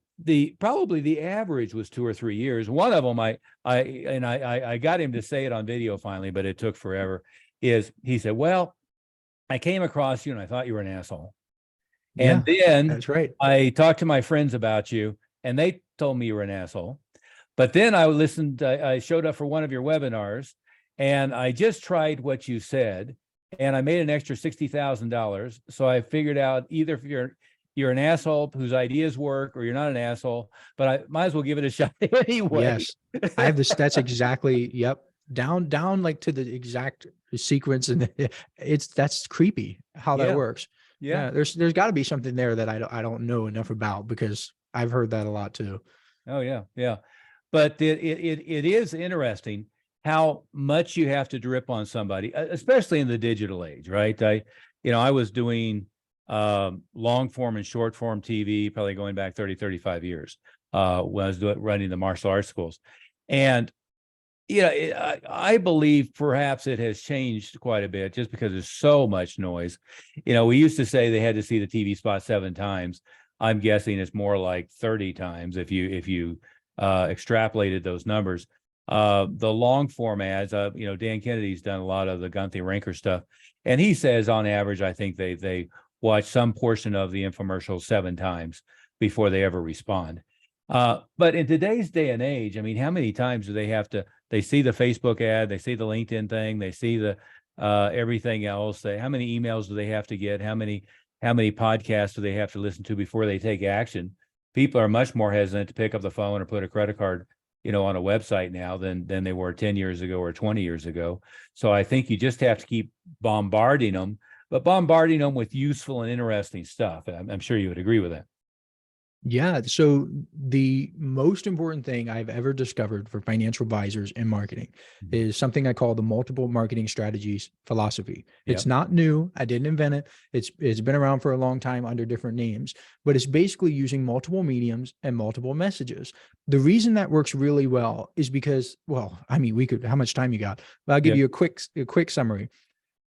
probably the average was 2 or 3 years. One of them, I got him to say it on video finally, but it took forever. He said, well, I came across you and I thought you were an asshole. And then that's right. I talked to my friends about you and they told me you were an asshole. But then I showed up for one of your webinars and I just tried what you said and I made an extra $60,000. So I figured out either if you're an asshole whose ideas work or you're not an asshole, but I might as well give it a shot anyway. Yes. I have this. That's exactly. Yep. Down like to the exact sequence. And that's creepy how that works. Yeah. There's got to be something there that I don't know enough about, because I've heard that a lot too. Oh yeah. Yeah. But it is interesting how much you have to drip on somebody, especially in the digital age, right? I was doing long form and short form TV, probably going back 30, 35 years, when I was running the martial arts schools. And, I believe perhaps it has changed quite a bit just because there's so much noise. We used to say they had to see the TV spot 7 times. I'm guessing it's more like 30 times if you extrapolated those numbers. The long form ads, Dan Kennedy's done a lot of the Gunther Ranker stuff. And he says on average, I think they watch some portion of the infomercial 7 times before they ever respond. But in today's day and age, how many times do they see the Facebook ad, they see the LinkedIn thing, they see the everything else. How many emails do they have to get? How many podcasts do they have to listen to before they take action? People are much more hesitant to pick up the phone or put a credit card, on a website now than they were 10 years ago or 20 years ago. So I think you just have to keep bombarding them, but bombarding them with useful and interesting stuff. I'm sure you would agree with that. Yeah. So the most important thing I've ever discovered for financial advisors in marketing is something I call the multiple marketing strategies philosophy. It's not new. I didn't invent it. It's been around for a long time under different names, but it's basically using multiple mediums and multiple messages. The reason that works really well is because, how much time you got? Well, I'll give you a quick summary.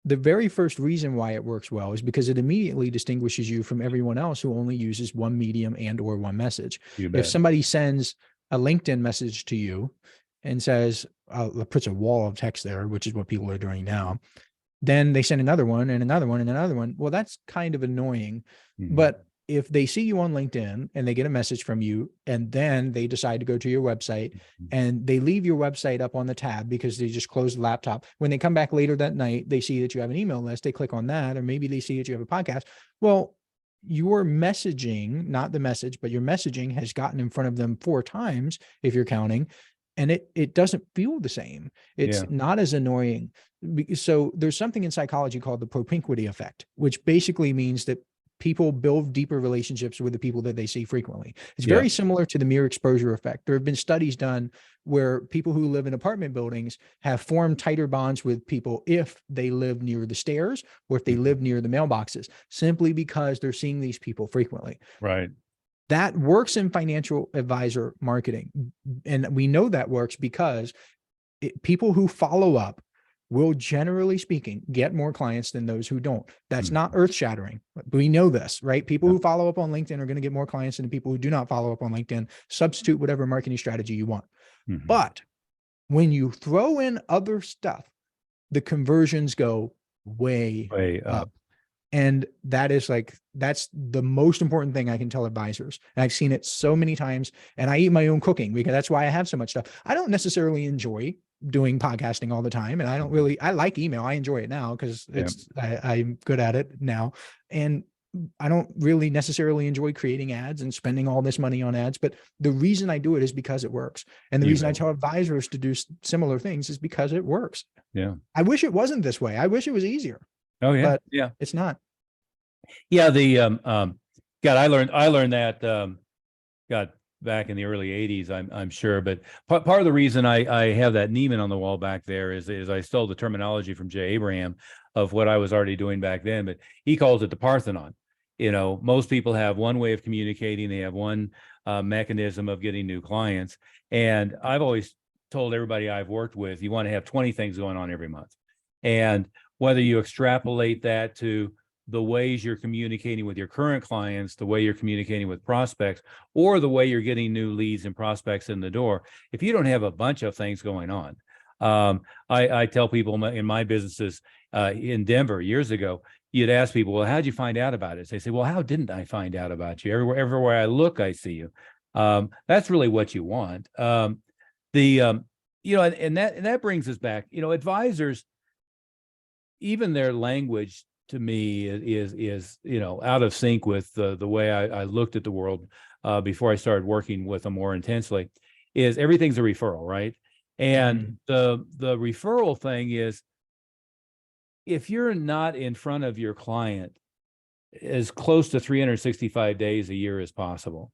The very first reason why it works well is because it immediately distinguishes you from everyone else who only uses one medium and or one message. If somebody sends a LinkedIn message to you and says, puts a wall of text there, which is what people are doing now, then they send another one and another one and another one. Well, that's kind of annoying. But if they see you on LinkedIn and they get a message from you, and then they decide to go to your website and they leave your website up on the tab because they just closed the laptop. When they come back later that night, they see that you have an email list, they click on that, or maybe they see that you have a podcast. Well, your messaging, not the message, but your messaging has gotten in front of them 4 times, if you're counting, and it doesn't feel the same. It's not as annoying. So there's something in psychology called the propinquity effect, which basically means that people build deeper relationships with the people that they see frequently. It's very similar to the mere exposure effect. There have been studies done where people who live in apartment buildings have formed tighter bonds with people if they live near the stairs or if they live near the mailboxes, simply because they're seeing these people frequently. Right. That works in financial advisor marketing. And we know that works because people who follow up will, generally speaking, get more clients than those who don't. That's not earth shattering. We know this, right? People who follow up on LinkedIn are going to get more clients than the people who do not follow up on LinkedIn. Substitute whatever marketing strategy you want. But when you throw in other stuff, the conversions go way up. And that is that's the most important thing I can tell advisors. And I've seen it so many times, and I eat my own cooking because that's why I have so much stuff. I don't necessarily enjoy doing podcasting all the time. And I like email. I enjoy it now because I'm good at it now. And I don't really necessarily enjoy creating ads and spending all this money on ads, but the reason I do it is because it works. And the reason I tell advisors to do similar things is because it works. Yeah. I wish it wasn't this way. I wish it was easier. Oh yeah. But it's not. Yeah. God, I learned that, God, back in the early 80s, I'm sure. But part of the reason I have that Neiman on the wall back there is I stole the terminology from Jay Abraham of what I was already doing back then, but he calls it the Parthenon. Most people have one way of communicating. They have one mechanism of getting new clients. And I've always told everybody I've worked with, you want to have 20 things going on every month. And whether you extrapolate that to the ways you're communicating with your current clients, the way you're communicating with prospects, or the way you're getting new leads and prospects in the door, if you don't have a bunch of things going on, I tell people in my businesses in Denver years ago, you'd ask people, well, how'd you find out about it? They say, well, how didn't I find out about you? Everywhere I look, I see you. That's really what you want. And that brings us back, advisors, even their language to me is out of sync with the way I looked at the world before I started working with them more intensely. Is everything's a referral, right? And the referral thing is, if you're not in front of your client as close to 365 days a year as possible,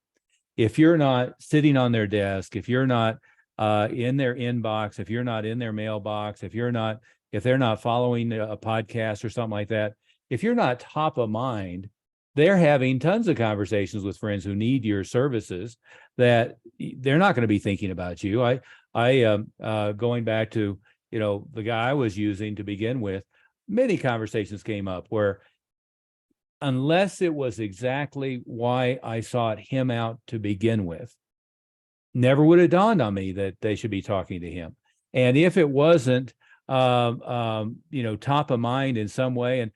if you're not sitting on their desk, if you're not in their inbox, if you're not in their mailbox, if they're not following a podcast or something like that, if you're not top of mind, they're having tons of conversations with friends who need your services that they're not going to be thinking about you. I going back to, the guy I was using to begin with, many conversations came up where, unless it was exactly why I sought him out to begin with, never would have dawned on me that they should be talking to him. And if it wasn't, top of mind in some way, and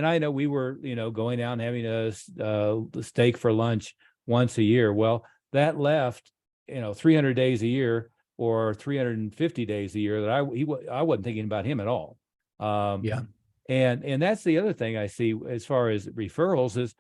I know we were, going out and having a steak for lunch once a year. Well, that left, 300 days a year or 350 days a year that I wasn't thinking about him at all. And that's the other thing I see as far as referrals is,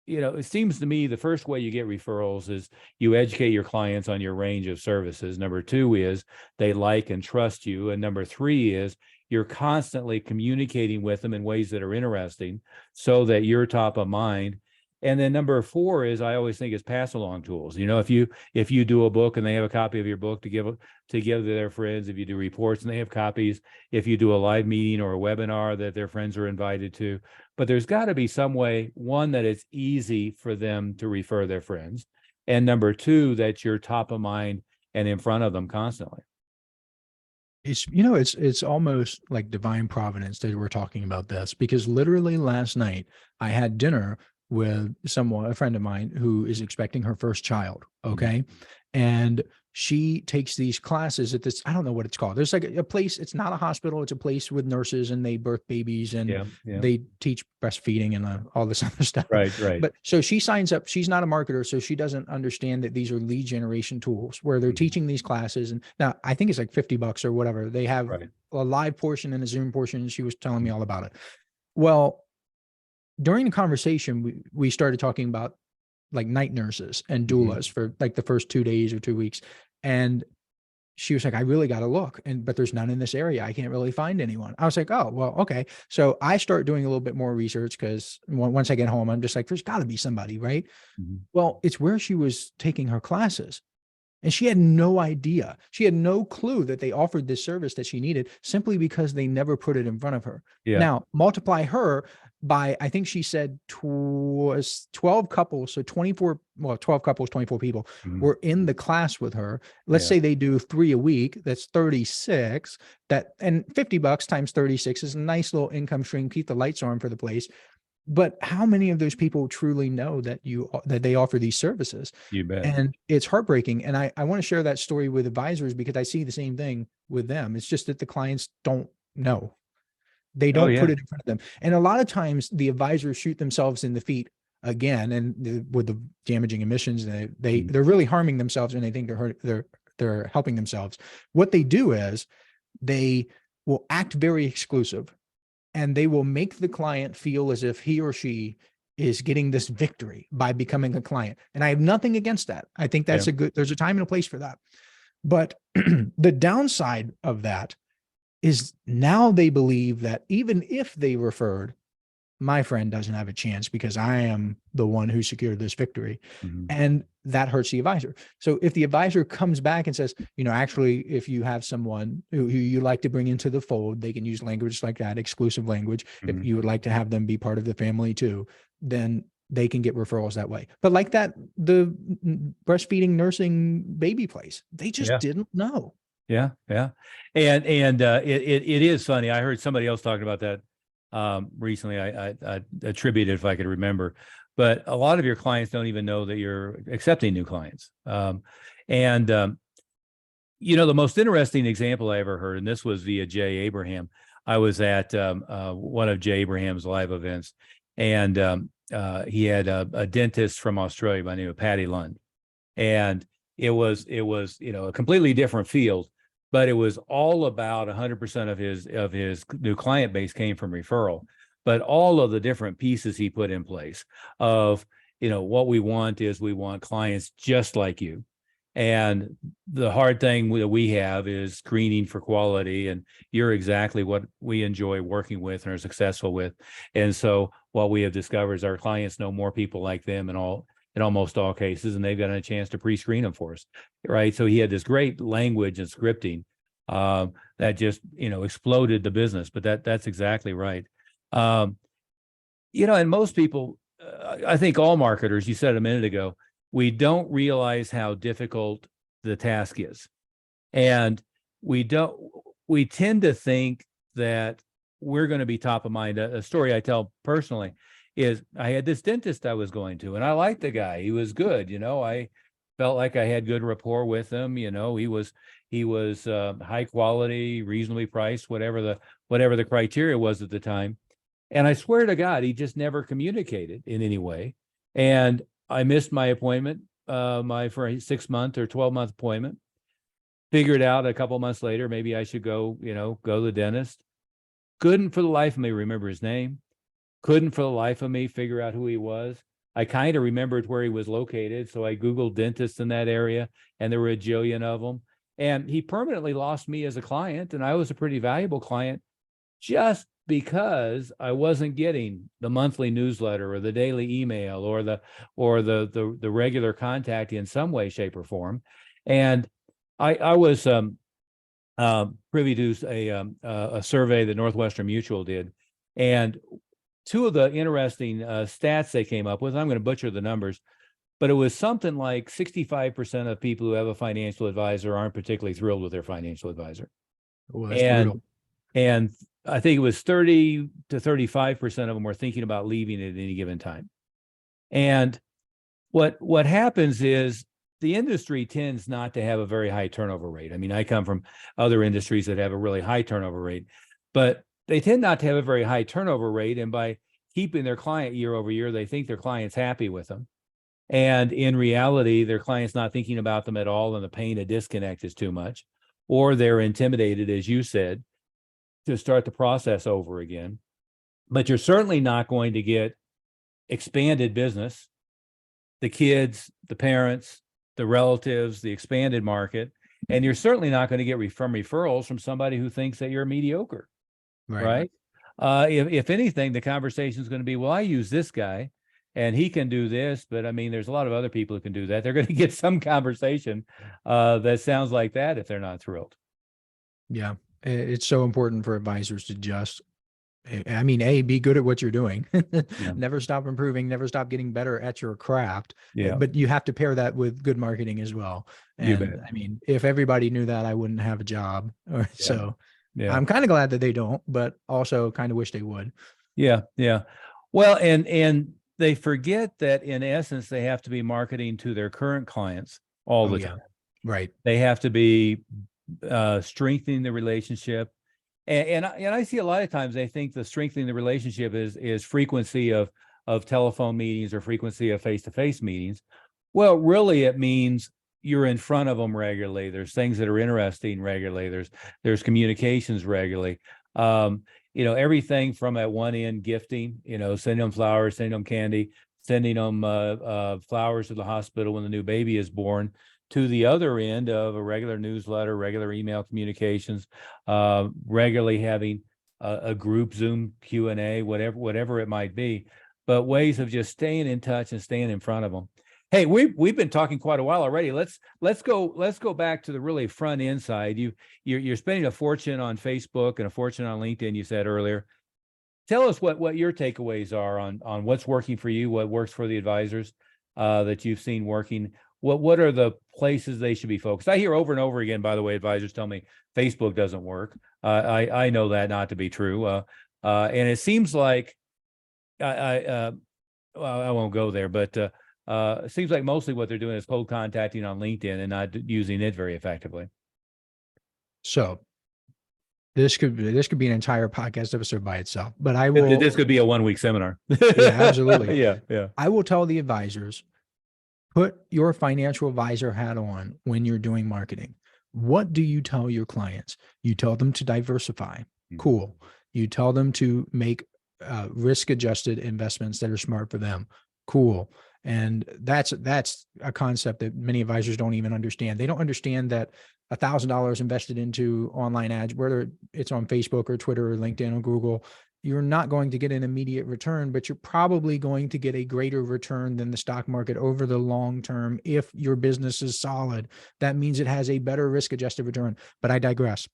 it seems to me the first way you get referrals is you educate your clients on your range of services. Number 2 is they like and trust you. And number 3 is you're constantly communicating with them in ways that are interesting so that you're top of mind. And then number 4 is, I always think, is pass along tools. If you do a book and they have a copy of your book to give to their friends, if you do reports and they have copies, if you do a live meeting or a webinar that their friends are invited to. But there's got to be some way, one, that it's easy for them to refer their friends, and number 2, that you're top of mind and in front of them constantly. It's almost like divine providence that we're talking about this, because literally last night I had dinner with someone, a friend of mine, who is expecting her first child. Mhm. Okay. And she takes these classes at this, I don't know what it's called. There's like a place, it's not a hospital, it's a place with nurses, and they birth babies, and Yeah. Yeah. they teach breastfeeding and all this other stuff. Right. Right. But so she signs up, she's not a marketer, so she doesn't understand that these are lead generation tools where they're Mhm. teaching these classes. And now I think it's like $50 or whatever. They have Right. a live portion and a Zoom portion, and she was telling me Mhm. all about it. Well, during the conversation, we started talking about like night nurses and Mhm. doulas for like the first 2 days or 2 weeks. And she was like, I really got to look, but there's none in this area. I can't really find anyone. I was like, oh, well, okay. So I start doing a little bit more research, because once I get home, I'm just like, there's got to be somebody, right? Mhm. Well, it's where she was taking her classes. And she had no idea. She had no clue that they offered this service that she needed, simply because they never put it in front of her. Yeah. Now, multiply her by, I think she said 12 couples. So 24, well, 12 couples, 24 people Mhm. were in the class with her. Let's Yeah. say they do 3 a week. That's 36. And $50 times 36 is a nice little income stream. Keep the lights on for the place. But how many of those people truly know that that they offer these services? You bet. And it's heartbreaking. And I want to share that story with advisors, because I see the same thing with them. It's just that the clients don't know. They Oh don't yeah. put it in front of them. And a lot of times the advisors shoot themselves in the feet again, and with the damaging emissions, Mhm. they're really harming themselves, and they think they're helping themselves. What they do is they will act very exclusive, and they will make the client feel as if he or she is getting this victory by becoming a client. And I have nothing against that. I think Yeah. there's a time and a place for that. But the downside of that is, now they believe that even if they referred, my friend doesn't have a chance because I am the one who secured this victory. Mhm. And that hurts the advisor. So if the advisor comes back and says, actually, if you have someone who you like to bring into the fold, they can use language like that, exclusive language. If Mhm. you would like to have them be part of the family too, then they can get referrals that way. But like that, the breastfeeding, nursing, baby place, they just Yeah. didn't know. Yeah. Yeah. And it is funny. I heard somebody else talking about that recently. I attributed, if I could remember, but a lot of your clients don't even know that you're accepting new clients. And the most interesting example I ever heard, and this was via Jay Abraham. I was at one of Jay Abraham's live events, and he had a dentist from Australia by the name of Patty Lund, and it was a completely different field, but it was all about 100% of his new client base came from referral, but all of the different pieces he put in place of what we want is we want clients just like you. And the hard thing that we have is screening for quality, and you're exactly what we enjoy working with and are successful with. And so what we have discovered is our clients know more people like them in almost all cases, and they've gotten a chance to pre-screen them for us, right? So he had this great language and scripting that just exploded the business. But that's exactly right. Um, and most people, I think all marketers, you said a minute ago, we don't realize how difficult the task is. And we don't, we tend to think that we're going to be top of mind. A story I tell personally is I had this dentist I was going to, and I liked the guy. He was good. I felt like I had good rapport with him. He was high quality, reasonably priced, whatever the criteria was at the time. And I swear to God, he just never communicated in any way. And I missed my appointment, for a 6-month or 12-month appointment. Figured out a couple months later, maybe I should go to the dentist. Couldn't for the life of me remember his name. Couldn't for the life of me figure out who he was. I kind of remembered where he was located, so I Googled dentists in that area, and there were a jillion of them. And he permanently lost me as a client, and I was a pretty valuable client, just because I wasn't getting the monthly newsletter or the daily email or the regular contact in some way, shape, or form. And I was privy to a survey that Northwestern Mutual did, and two of the interesting stats they came up with. I'm going to butcher the numbers, but it was something like 65% of people who have a financial advisor aren't particularly thrilled with their financial advisor, Oh, that's and brutal. and I think it was 30 to 35% of them were thinking about leaving at any given time. And what happens is the industry tends not to have a very high turnover rate. I mean, I come from other industries that have a really high turnover rate, but they tend not to have a very high turnover rate. And by keeping their client year over year, they think their client's happy with them. And in reality, their client's not thinking about them at all, and the pain of disconnect is too much, or they're intimidated, as you said, to start the process over again. But you're certainly not going to get expanded business, the kids, the parents, the relatives, the expanded market, and you're certainly not going to get from referrals from somebody who thinks that you're mediocre, right? If anything, the conversation is going to be, well, I use this guy and he can do this, but I mean, there's a lot of other people who can do that. They're going to get some conversation that sounds like that if they're not thrilled. Yeah. It's so important for advisors to just, I mean, be good at what you're doing. Yeah. Never stop improving, never stop getting better at your craft. Yeah. But you have to pair that with good marketing as well. You bet. And I mean, if everybody knew that, I wouldn't have a job. So Yeah. I'm kind of glad that they don't, but also kind of wish they would. Yeah. Yeah. Well, and they forget that in essence, they have to be marketing to their current clients all the time. Right. They have to be strengthening the relationship. And I see a lot of times they think the strengthening the relationship is frequency of telephone meetings or frequency of face-to-face meetings. Well, really it means you're in front of them regularly. There's things that are interesting regularly. There's communications regularly. Everything from at one end, gifting, sending them flowers, sending them candy, sending them flowers to the hospital when the new baby is born, to the other end of a regular newsletter, regular email communications, regularly having a group Zoom Q&A, whatever it might be, but ways of just staying in touch and staying in front of them. Hey, we've been talking quite a while already. Let's go back to the really front end side. You're spending a fortune on Facebook and a fortune on LinkedIn, you said earlier. Tell us what your takeaways are on what's working for you, what works for the advisors that you've seen working. What are the places they should be focused? I hear over and over again, by the way, advisors tell me Facebook doesn't work. I know that not to be true. And it seems like I won't go there, but it seems like mostly what they're doing is cold contacting on LinkedIn and not using it very effectively. So this could be an entire podcast episode by itself, but I will. This could be a 1-week seminar. Yeah, absolutely. Yeah. I will tell the advisors, put your financial advisor hat on when you're doing marketing. What do you tell your clients? You tell them to diversify. Cool. You tell them to make risk-adjusted investments that are smart for them. Cool. And that's a concept that many advisors don't even understand. They don't understand that $1,000 invested into online ads, whether it's on Facebook or Twitter or LinkedIn or Google, you're not going to get an immediate return, but you're probably going to get a greater return than the stock market over the long term. If your business is solid, that means it has a better risk-adjusted return. But I digress.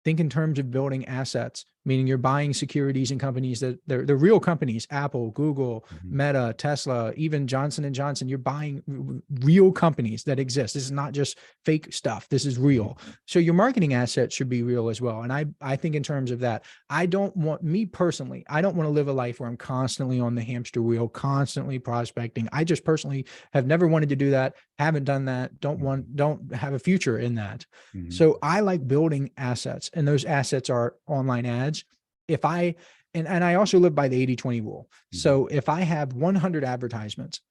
Think in terms of building assets, meaning you're buying securities in companies that they're real companies, Apple, Google, Meta, Tesla, even Johnson & Johnson. You're buying real companies that exist. This is not just fake stuff. This is real. So your marketing assets should be real as well. And I think in terms of that, I don't want to live a life where I'm constantly on the hamster wheel, constantly prospecting. I just personally have never wanted to do that. Haven't done that. Don't have a future in that. So I like building assets, and those assets are online ads. If I, and I also live by the 80-20 rule. So if I have 100 advertisements,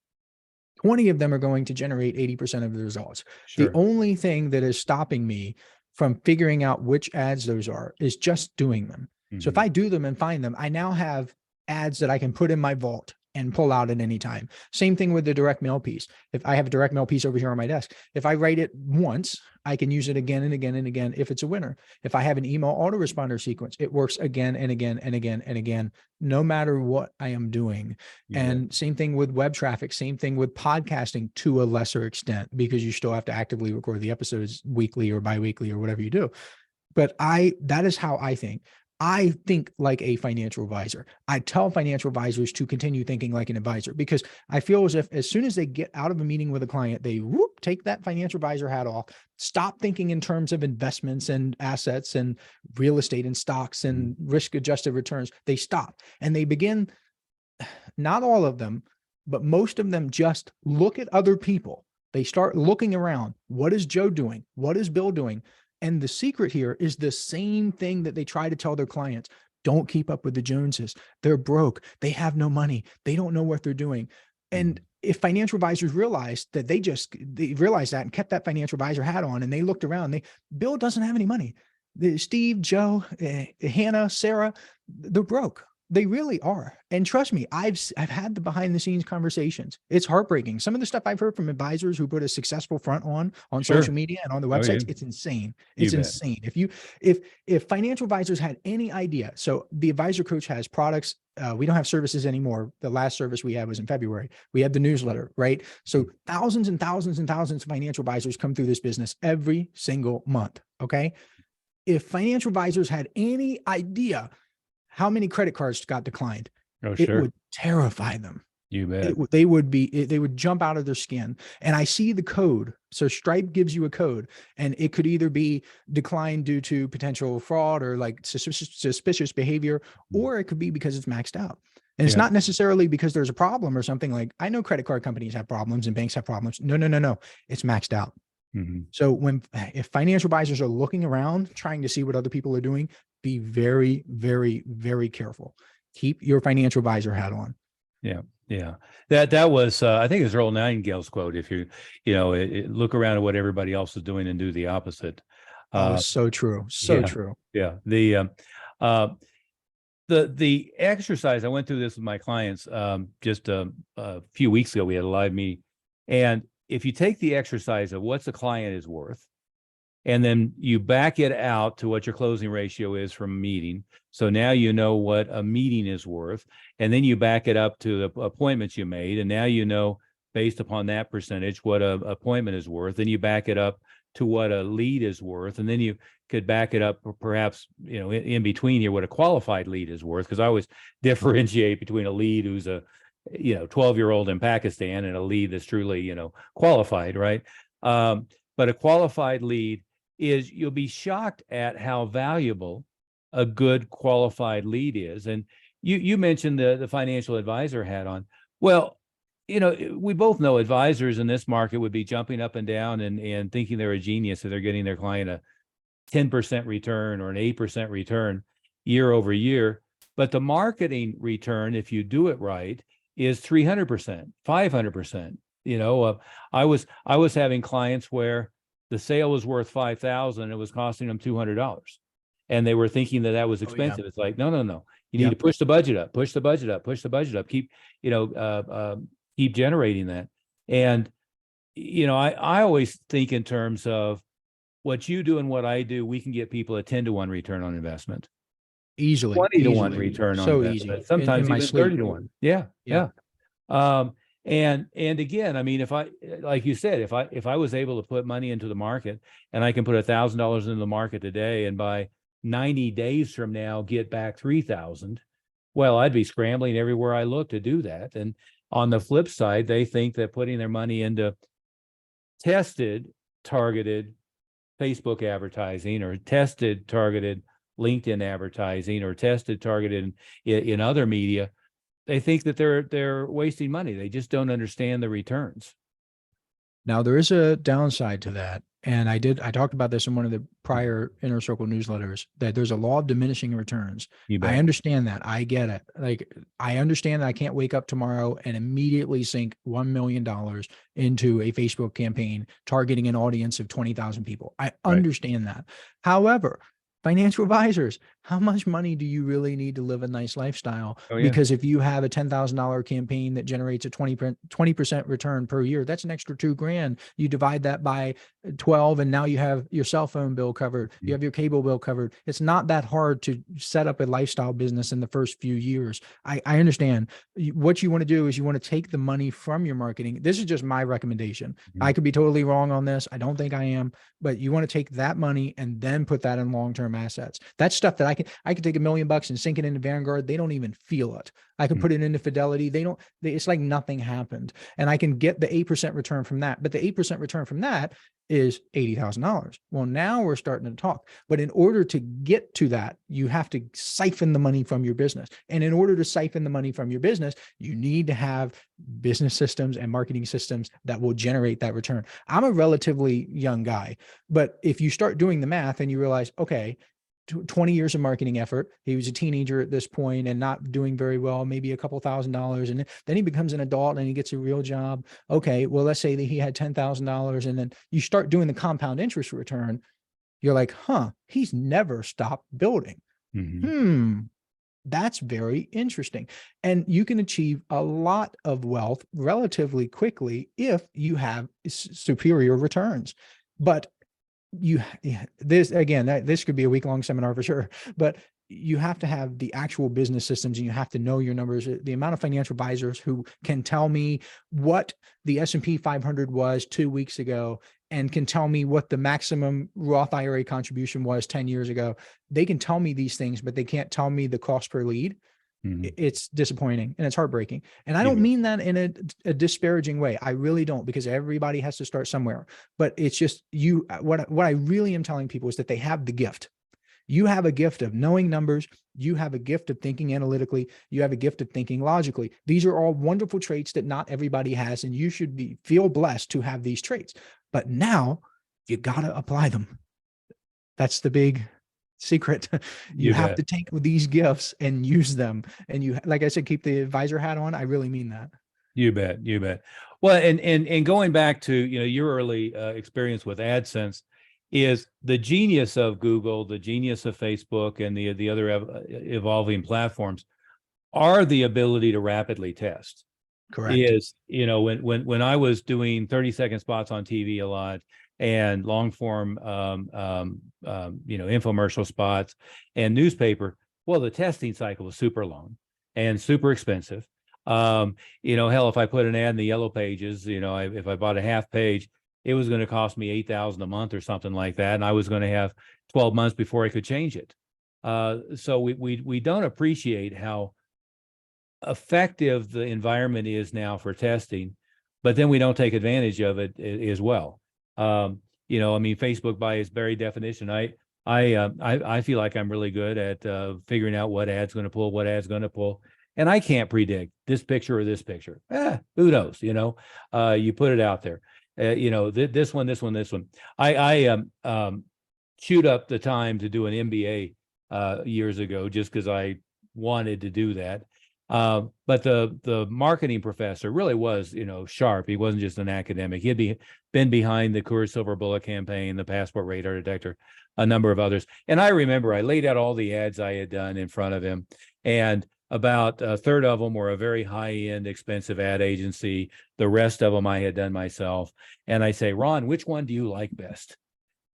20 of them are going to generate 80% of the results. Sure. The only thing that is stopping me from figuring out which ads those are is just doing them. So if I do them and find them, I now have ads that I can put in my vault and pull out at any time. Same thing with the direct mail piece. If I have a direct mail piece over here on my desk, if I write it once, I can use it again and again and again if it's a winner. If I have an email autoresponder sequence, it works again and again and again and again, no matter what I am doing. And same thing with web traffic, same thing with podcasting to a lesser extent, because you still have to actively record the episodes weekly or biweekly or whatever you do. But that is how I think. I think like a financial advisor. I tell financial advisors to continue thinking like an advisor, because I feel as if as soon as they get out of a meeting with a client, they take that financial advisor hat off, stop thinking in terms of investments and assets and real estate and stocks and risk-adjusted returns. They stop and they begin, not all of them, but most of them just look at other people. They start looking around. What is Joe doing? What is Bill doing? And the secret here is the same thing that they try to tell their clients. Don't keep up with the Joneses. They're broke. They have no money. They don't know what they're doing. And if financial advisors realized that they realized that and kept that financial advisor hat on, and they looked around, Bill doesn't have any money. Steve, Joe, Hannah, Sarah, they're broke. They really are. And trust me, I've had the behind the scenes conversations. It's heartbreaking. Some of the stuff I've heard from advisors who put a successful front on Sure. social media and on the Oh, websites, yeah. it's insane. You It's bet. insane. If financial advisors had any idea, so the advisor coach has products. We don't have services anymore. The last service we had was in February. We had the newsletter, right? So thousands and thousands and thousands of financial advisors come through this business every single month. Okay. If financial advisors had any idea how many credit cards got declined, Oh, it sure. would terrify them. You bet. They would jump out of their skin. And I see the code. So Stripe gives you a code, and it could either be declined due to potential fraud or like suspicious behavior, or it could be because it's maxed out. And it's Yeah. not necessarily because there's a problem or something. Like, I know credit card companies have problems and banks have problems. No. It's maxed out. So if financial advisors are looking around, trying to see what other people are doing, be very, very, very careful. Keep your financial advisor hat on. Yeah. Yeah. That was, I think it's Earl Nightingale's quote. If you look around at what everybody else is doing and do the opposite. Oh, so true. So Yeah. true. Yeah. The exercise, I went through this with my clients just a few weeks ago. We had a live meeting, and if you take the exercise of what's a client is worth, and then you back it out to what your closing ratio is from a meeting. So now you know what a meeting is worth, and then you back it up to the appointments you made, and now you know based upon that percentage what a appointment is worth. Then you back it up to what a lead is worth, and then you could back it up perhaps in between here what a qualified lead is worth, because I always differentiate between a lead who's a 12-year-old in Pakistan and a lead that's truly qualified, right? But a qualified lead is, you'll be shocked at how valuable a good qualified lead is. And you mentioned the financial advisor hat on. Well, we both know advisors in this market would be jumping up and down and thinking they're a genius if they're getting their client a 10% return or an 8% return year over year. But the marketing return, if you do it right, is 300%, 500%. I was having clients where the sale was worth $5,000 and it was costing them $200, and they were thinking that was expensive. It's like, no. You need to push the budget up, push the budget up, keep generating that. And, I always think in terms of what you do and what I do, we can get people a 10-to-1 return on investment. Easily. 20-to-1 return on so investment. Easy. Sometimes in even 30-to-1. Yeah. And again, I mean, if I, like you said, if I was able to put money into the market, and I can put $1,000 into the market today, and by 90 days from now get back 3,000, well, I'd be scrambling everywhere I look to do that. And on the flip side, they think that putting their money into tested, targeted Facebook advertising, or tested, targeted LinkedIn advertising, or tested, targeted in other media, they think that they're wasting money. They just don't understand the returns. Now, there is a downside to that. And I talked about this in one of the prior Inner Circle newsletters, that there's a law of diminishing returns. I understand that. I get it. Like, I understand that I can't wake up tomorrow and immediately sink $1 million into a Facebook campaign targeting an audience of 20,000 people. I understand that. However, financial advisors, how much money do you really need to live a nice lifestyle? Because if you have a $10,000 campaign that generates a 20% return per year, that's an extra $2,000. You divide that by 12, and now you have your cell phone bill covered. You have your cable bill covered. It's not that hard to set up a lifestyle business in the first few years. I understand. What you want to do is you want to take the money from your marketing. This is just my recommendation. I could be totally wrong on this. I don't think I am, but you want to take that money and then put that in long-term assets. That's stuff that I could take $1 million and sink it into Vanguard. They don't even feel it. I can put it into Fidelity. It's like nothing happened. And I can get the 8% return from that. But the 8% return from that is $80,000. Well, now we're starting to talk. But in order to get to that, you have to siphon the money from your business. And in order to siphon the money from your business, you need to have business systems and marketing systems that will generate that return. I'm a relatively young guy, but if you start doing the math and you realize, okay, 20 years of marketing effort. He was a teenager at this point and not doing very well, maybe a couple $1,000s. And then he becomes an adult and he gets a real job. Okay, well, let's say that he had $10,000 and then you start doing the compound interest return. You're like, huh, he's never stopped building. That's very interesting. And you can achieve a lot of wealth relatively quickly if you have superior returns. But this could be a week-long seminar for sure, but you have to have the actual business systems and you have to know your numbers. The amount of financial advisors who can tell me what the S&P 500 was 2 weeks ago and can tell me what the maximum Roth IRA contribution was 10 years ago. They can tell me these things, but they can't tell me the cost per lead. It's disappointing and it's heartbreaking. And I don't mean that in a disparaging way. I really don't, because everybody has to start somewhere. But it's just what I really am telling people is that they have the gift. You have a gift of knowing numbers. You have a gift of thinking analytically. You have a gift of thinking logically. These are all wonderful traits that not everybody has, and you should feel blessed to have these traits. But now you got to apply them. That's the big secret. You have to take these gifts and use them. And you, like I said, keep the advisor hat on. I really mean that. You bet. You bet. Well, and going back to, your early experience with AdSense, is the genius of Google, the genius of Facebook, and the other evolving platforms are the ability to rapidly test. Correct. When I was doing 30-second spots on TV a lot, and long form, infomercial spots and newspaper, well, the testing cycle was super long and super expensive. Hell, if I put an ad in the yellow pages, if I bought a half page, it was going to cost me $8,000 a month or something like that. And I was going to have 12 months before I could change it. So we don't appreciate how effective the environment is now for testing, but then we don't take advantage of it as well. Facebook by its very definition, I feel like I'm really good at figuring out what ad's going to pull, what ad's going to pull, and I can't predict this picture or this picture. Who knows? You put it out there. This one. I chewed up the time to do an MBA years ago just because I wanted to do that. But the marketing professor really was, sharp. He wasn't just an academic. He'd been behind the Coors Silver Bullet campaign, the Passport Radar Detector, a number of others. And I remember I laid out all the ads I had done in front of him, and about a third of them were a very high-end, expensive ad agency. The rest of them I had done myself. And I say, Ron, which one do you like best?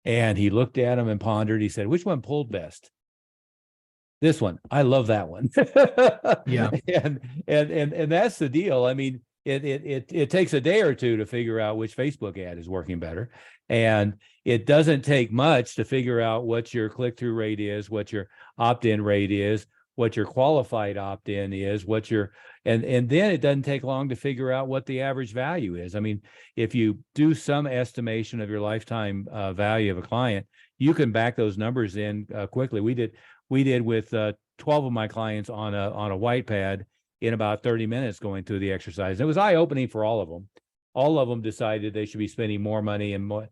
And he looked at them and pondered. He said, which one pulled best? This one. I love that one. Yeah. And that's the deal. I mean, it takes a day or two to figure out which Facebook ad is working better. And it doesn't take much to figure out what your click-through rate is, what your opt-in rate is, what your qualified opt-in is, and then it doesn't take long to figure out what the average value is. I mean, if you do some estimation of your lifetime value of a client, you can back those numbers in quickly. We did with 12 of my clients on a white pad in about 30 minutes going through the exercise. It was eye-opening for all of them. All of them decided they should be spending more money in more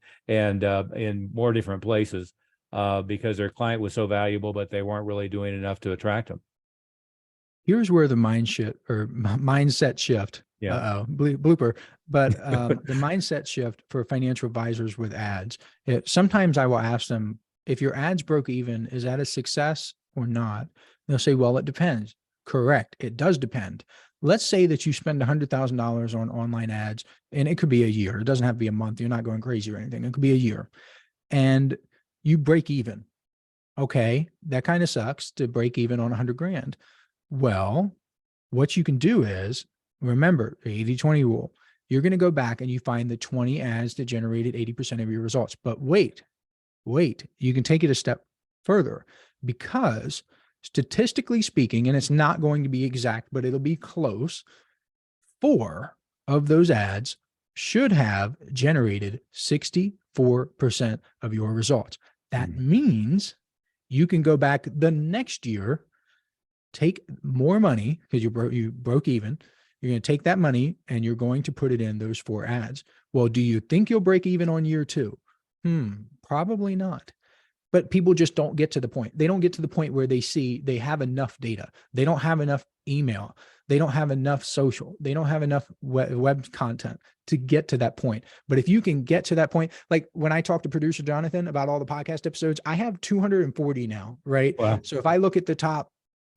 different places because their client was so valuable, but they weren't really doing enough to attract them. Here's where the mindset shift. Yeah. Blooper. But the mindset shift for financial advisors with ads. Sometimes I will ask them, if your ads broke even, is that a success or not? They'll say, well, it depends. Correct. It does depend. Let's say that you spend $100,000 on online ads, and it could be a year. It doesn't have to be a month. You're not going crazy or anything. It could be a year, and you break even. Okay. That kind of sucks to break even on 100 grand. Well, what you can do is, remember the 80-20 rule. You're going to go back and you find the 20 ads that generated 80% of your results. But wait, you can take it a step further, because statistically speaking, and it's not going to be exact, but it'll be close, 4 of those ads should have generated 64% of your results. That means you can go back the next year, take more money because you broke even. You're going to take that money and you're going to put it in those 4 ads. Well, do you think you'll break even on year 2? Probably not. But people just don't get to the point. They don't get to the point where they see they have enough data. They don't have enough email. They don't have enough social. They don't have enough web content to get to that point. But if you can get to that point, like when I talk to producer Jonathan about all the podcast episodes, I have 240 now, right? Wow. So if I look at the top,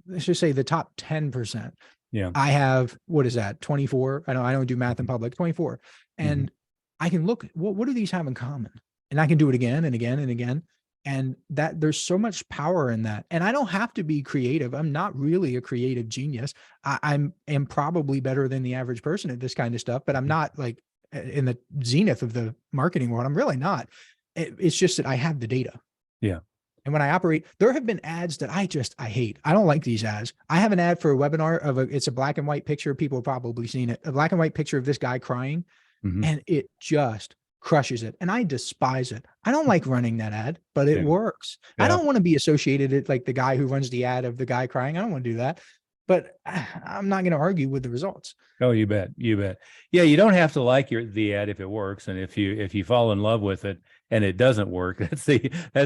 let's just say the top 10%, Yeah. I have, what is that? 24. I don't do math in public, 24. And I can look, what do these have in common? And I can do it again and again and again. And that there's so much power in that. And I don't have to be creative. I'm not really a creative genius. I am probably better than the average person at this kind of stuff, but I'm not like in the zenith of the marketing world. I'm really not. It's just that I have the data. Yeah. And when I operate, there have been ads that I hate. I don't like these ads. I have an ad for a webinar it's a black and white picture. People have probably seen it. A black and white picture of this guy crying, and it just crushes it. And I despise it. I don't like running that ad, but it works. I don't want to be associated with like the guy who runs the ad of the guy crying. I don't want to do that, but I'm not going to argue with the results. Oh, you bet. You bet. Yeah. You don't have to like the ad if it works. And if you fall in love with it and it doesn't work, that's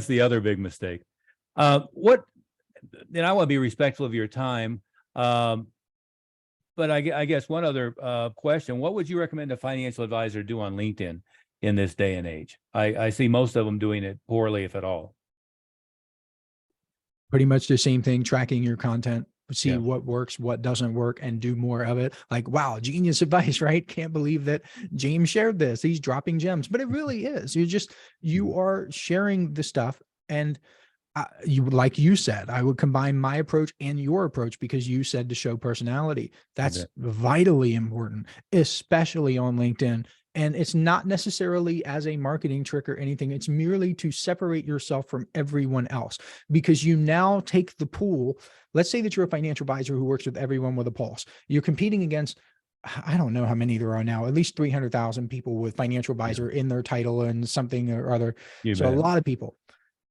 the other big mistake. And I want to be respectful of your time. But I guess one other question, what would you recommend a financial advisor do on LinkedIn in this day and age? I see most of them doing it poorly, if at all. Pretty much the same thing, tracking your content, see what works, what doesn't work, and do more of it. Like, wow, genius advice, right? Can't believe that James shared this. He's dropping gems, but it really is. You are sharing the stuff. And like you said, I would combine my approach and your approach because you said to show personality. That's vitally important, especially on LinkedIn. And it's not necessarily as a marketing trick or anything. It's merely to separate yourself from everyone else, because you now take the pool. Let's say that you're a financial advisor who works with everyone with a pulse. You're competing against, I don't know how many there are now, at least 300,000 people with financial advisor in their title and something or other. So a lot of people.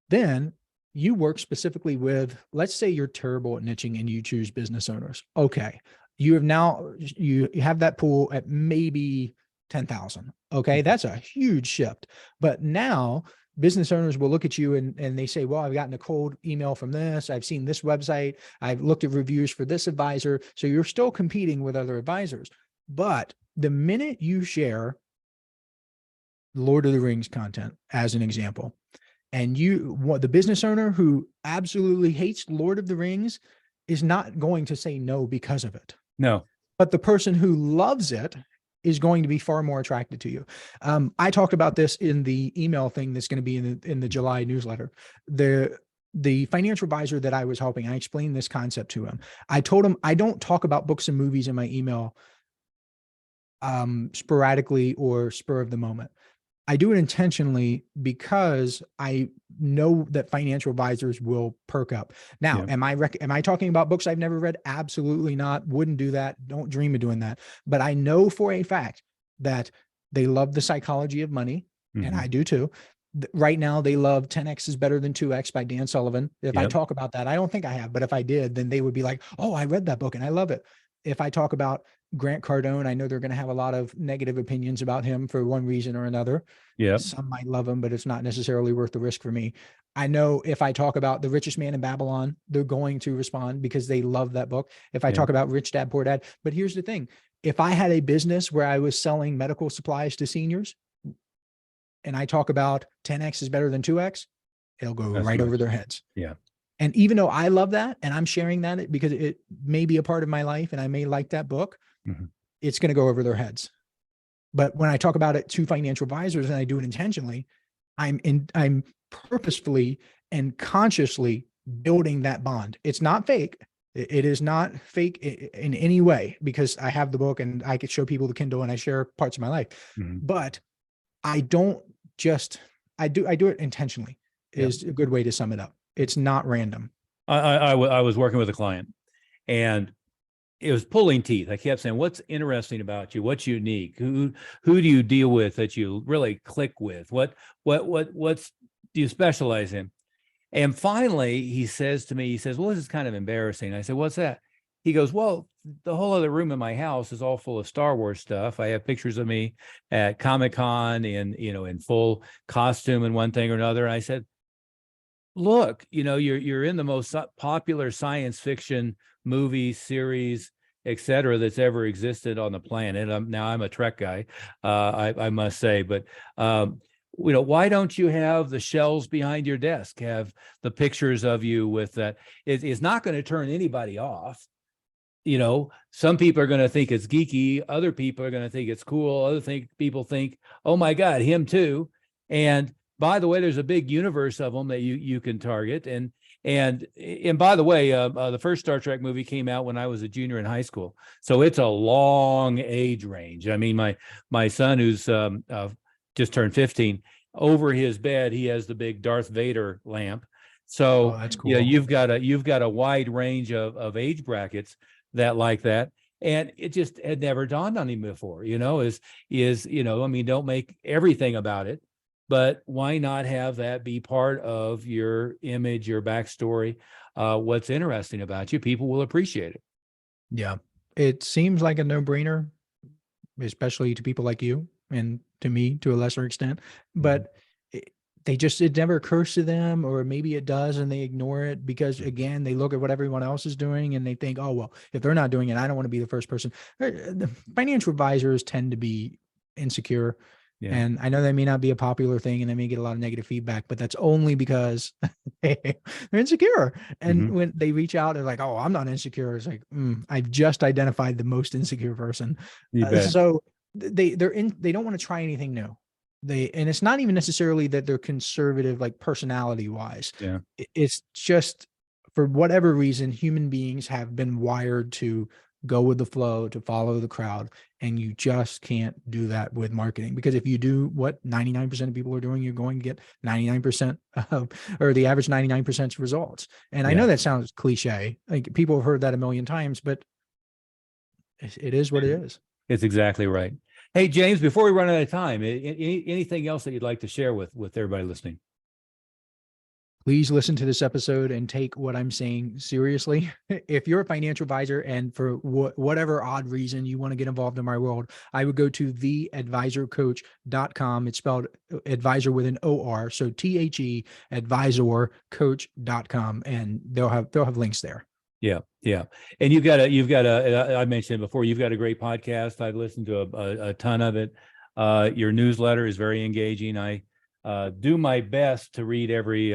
Then you work specifically with, let's say you're terrible at niching and you choose business owners. Okay. You have that pool at maybe 10,000. Okay. That's a huge shift. But now business owners will look at you and they say, well, I've gotten a cold email from this. I've seen this website. I've looked at reviews for this advisor. So you're still competing with other advisors. But the minute you share Lord of the Rings content, as an example, and the business owner who absolutely hates Lord of the Rings is not going to say no because of it. No. But the person who loves it is going to be far more attracted to you. I talked about this in the email thing that's going to be in the July newsletter. The financial advisor that I was helping, I explained this concept to him. I told him I don't talk about books and movies in my email sporadically or spur of the moment. I do it intentionally because I know that financial advisors will perk up. Now, am I talking about books I've never read? Absolutely not. Wouldn't do that. Don't dream of doing that. But I know for a fact that they love The Psychology of Money, and I do too. Right now, they love 10X is Better Than 2X by Dan Sullivan. If I talk about that, I don't think I have, but if I did, then they would be like, oh, I read that book and I love it. If I talk about Grant Cardone, I know they're going to have a lot of negative opinions about him for one reason or another. Yeah. Some might love him, but it's not necessarily worth the risk for me. I know if I talk about The Richest Man in Babylon, they're going to respond because they love that book. If I talk about Rich Dad, Poor Dad, but here's the thing. If I had a business where I was selling medical supplies to seniors and I talk about 10X is better than 2X, it'll go right over their heads. Yeah. And even though I love that and I'm sharing that because it may be a part of my life and I may like that book, it's going to go over their heads. But when I talk about it to financial advisors and I do it intentionally, I'm purposefully and consciously building that bond. It's not fake. It is not fake in any way because I have the book and I could show people the Kindle and I share parts of my life. But I don't just, I do it intentionally is a good way to sum it up. It's not random. I was working with a client and it was pulling teeth. I kept saying, what's interesting about you? What's unique? Who do you deal with that you really click with? What's do you specialize in? And finally, he says to me, he says, well, this is kind of embarrassing. I said, what's that? He goes, well, the whole other room in my house is all full of Star Wars stuff. I have pictures of me at Comic-Con in full costume and one thing or another. And I said, look, you're in the most popular science fiction movie series, et cetera, that's ever existed on the planet. I'm a Trek guy, I must say, but why don't you have the shelves behind your desk have the pictures of you with that? It's not going to turn anybody off. Some people are going to think it's geeky. Other people are going to think it's cool. People think, oh my God, him too. And by the way, there's a big universe of them that you can target. And by the way, the first Star Trek movie came out when I was a junior in high school, so it's a long age range. I mean, my son, who's just turned 15, over his bed he has the big Darth Vader lamp. So that's cool. you've got a wide range of age brackets that like that. And it just had never dawned on him before, don't make everything about it, but why not have that be part of your image, your backstory, what's interesting about you? People will appreciate it. Yeah. It seems like a no-brainer, especially to people like you and to me to a lesser extent, but it never occurs to them, or maybe it does and they ignore it because, again, they look at what everyone else is doing and they think, oh, well, if they're not doing it, I don't want to be the first person. The financial advisors tend to be insecure. Yeah. And I know that may not be a popular thing and they may get a lot of negative feedback, but that's only because they're insecure. And when they reach out, they're like, oh, I'm not insecure. It's like, I've just identified the most insecure person. So they don't want to try anything new. And it's not even necessarily that they're conservative, like personality wise. Yeah. It's just for whatever reason, human beings have been wired to go with the flow, to follow the crowd. And you just can't do that with marketing, because if you do what 99% of people are doing, you're going to get 99% or the average 99% results. And I know that sounds cliche. Like people have heard that a million times, but it is what it is. It's exactly right. Hey, James, before we run out of time, anything else that you'd like to share with everybody listening? Please listen to this episode and take what I'm saying seriously. If you're a financial advisor and for whatever odd reason you want to get involved in my world, I would go to theadvisorcoach.com. It's spelled advisor with an OR. So THE advisorcoach.com, and they'll have links there. Yeah. Yeah. And I mentioned before, you've got a great podcast. I've listened to a ton of it. Your newsletter is very engaging. I do my best to read every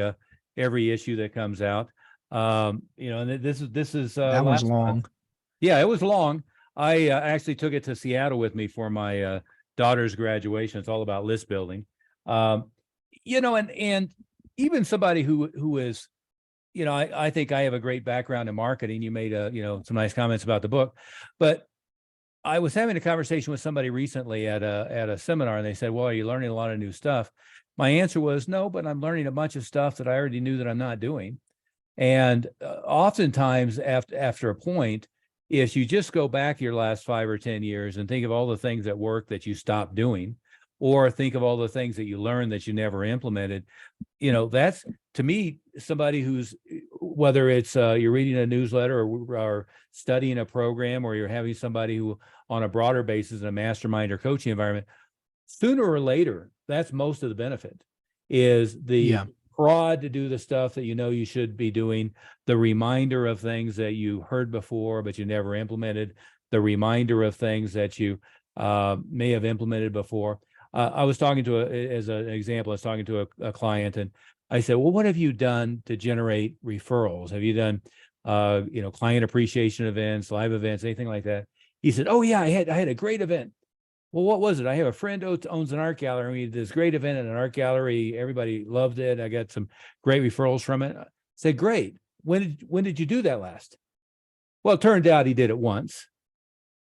issue that comes out. And this is that was long. Month. Yeah, it was long. I actually took it to Seattle with me for my daughter's graduation. It's all about list building. And even somebody who is, I think I have a great background in marketing. You made some nice comments about the book, but I was having a conversation with somebody recently at a seminar, and they said, well, are you learning a lot of new stuff? My answer was no, but I'm learning a bunch of stuff that I already knew that I'm not doing. And oftentimes after a point, if you just go back your last 5 or 10 years and think of all the things that work that you stopped doing, or think of all the things that you learned that you never implemented, that's, to me, somebody who's, whether it's you're reading a newsletter or studying a program, or you're having somebody who on a broader basis in a mastermind or coaching environment, sooner or later, that's most of the benefit, is the prod to do the stuff that you should be doing, the reminder of things that you heard before but you never implemented, the reminder of things that you may have implemented before. I was talking to a client, and I said, well, what have you done to generate referrals? Have you done, client appreciation events, live events, anything like that? He said, oh yeah, I had a great event. Well, what was it? I have a friend who owns an art gallery. We did this great event at an art gallery. Everybody loved it. I got some great referrals from it. I said, great. When did you do that last? Well, it turned out he did it once.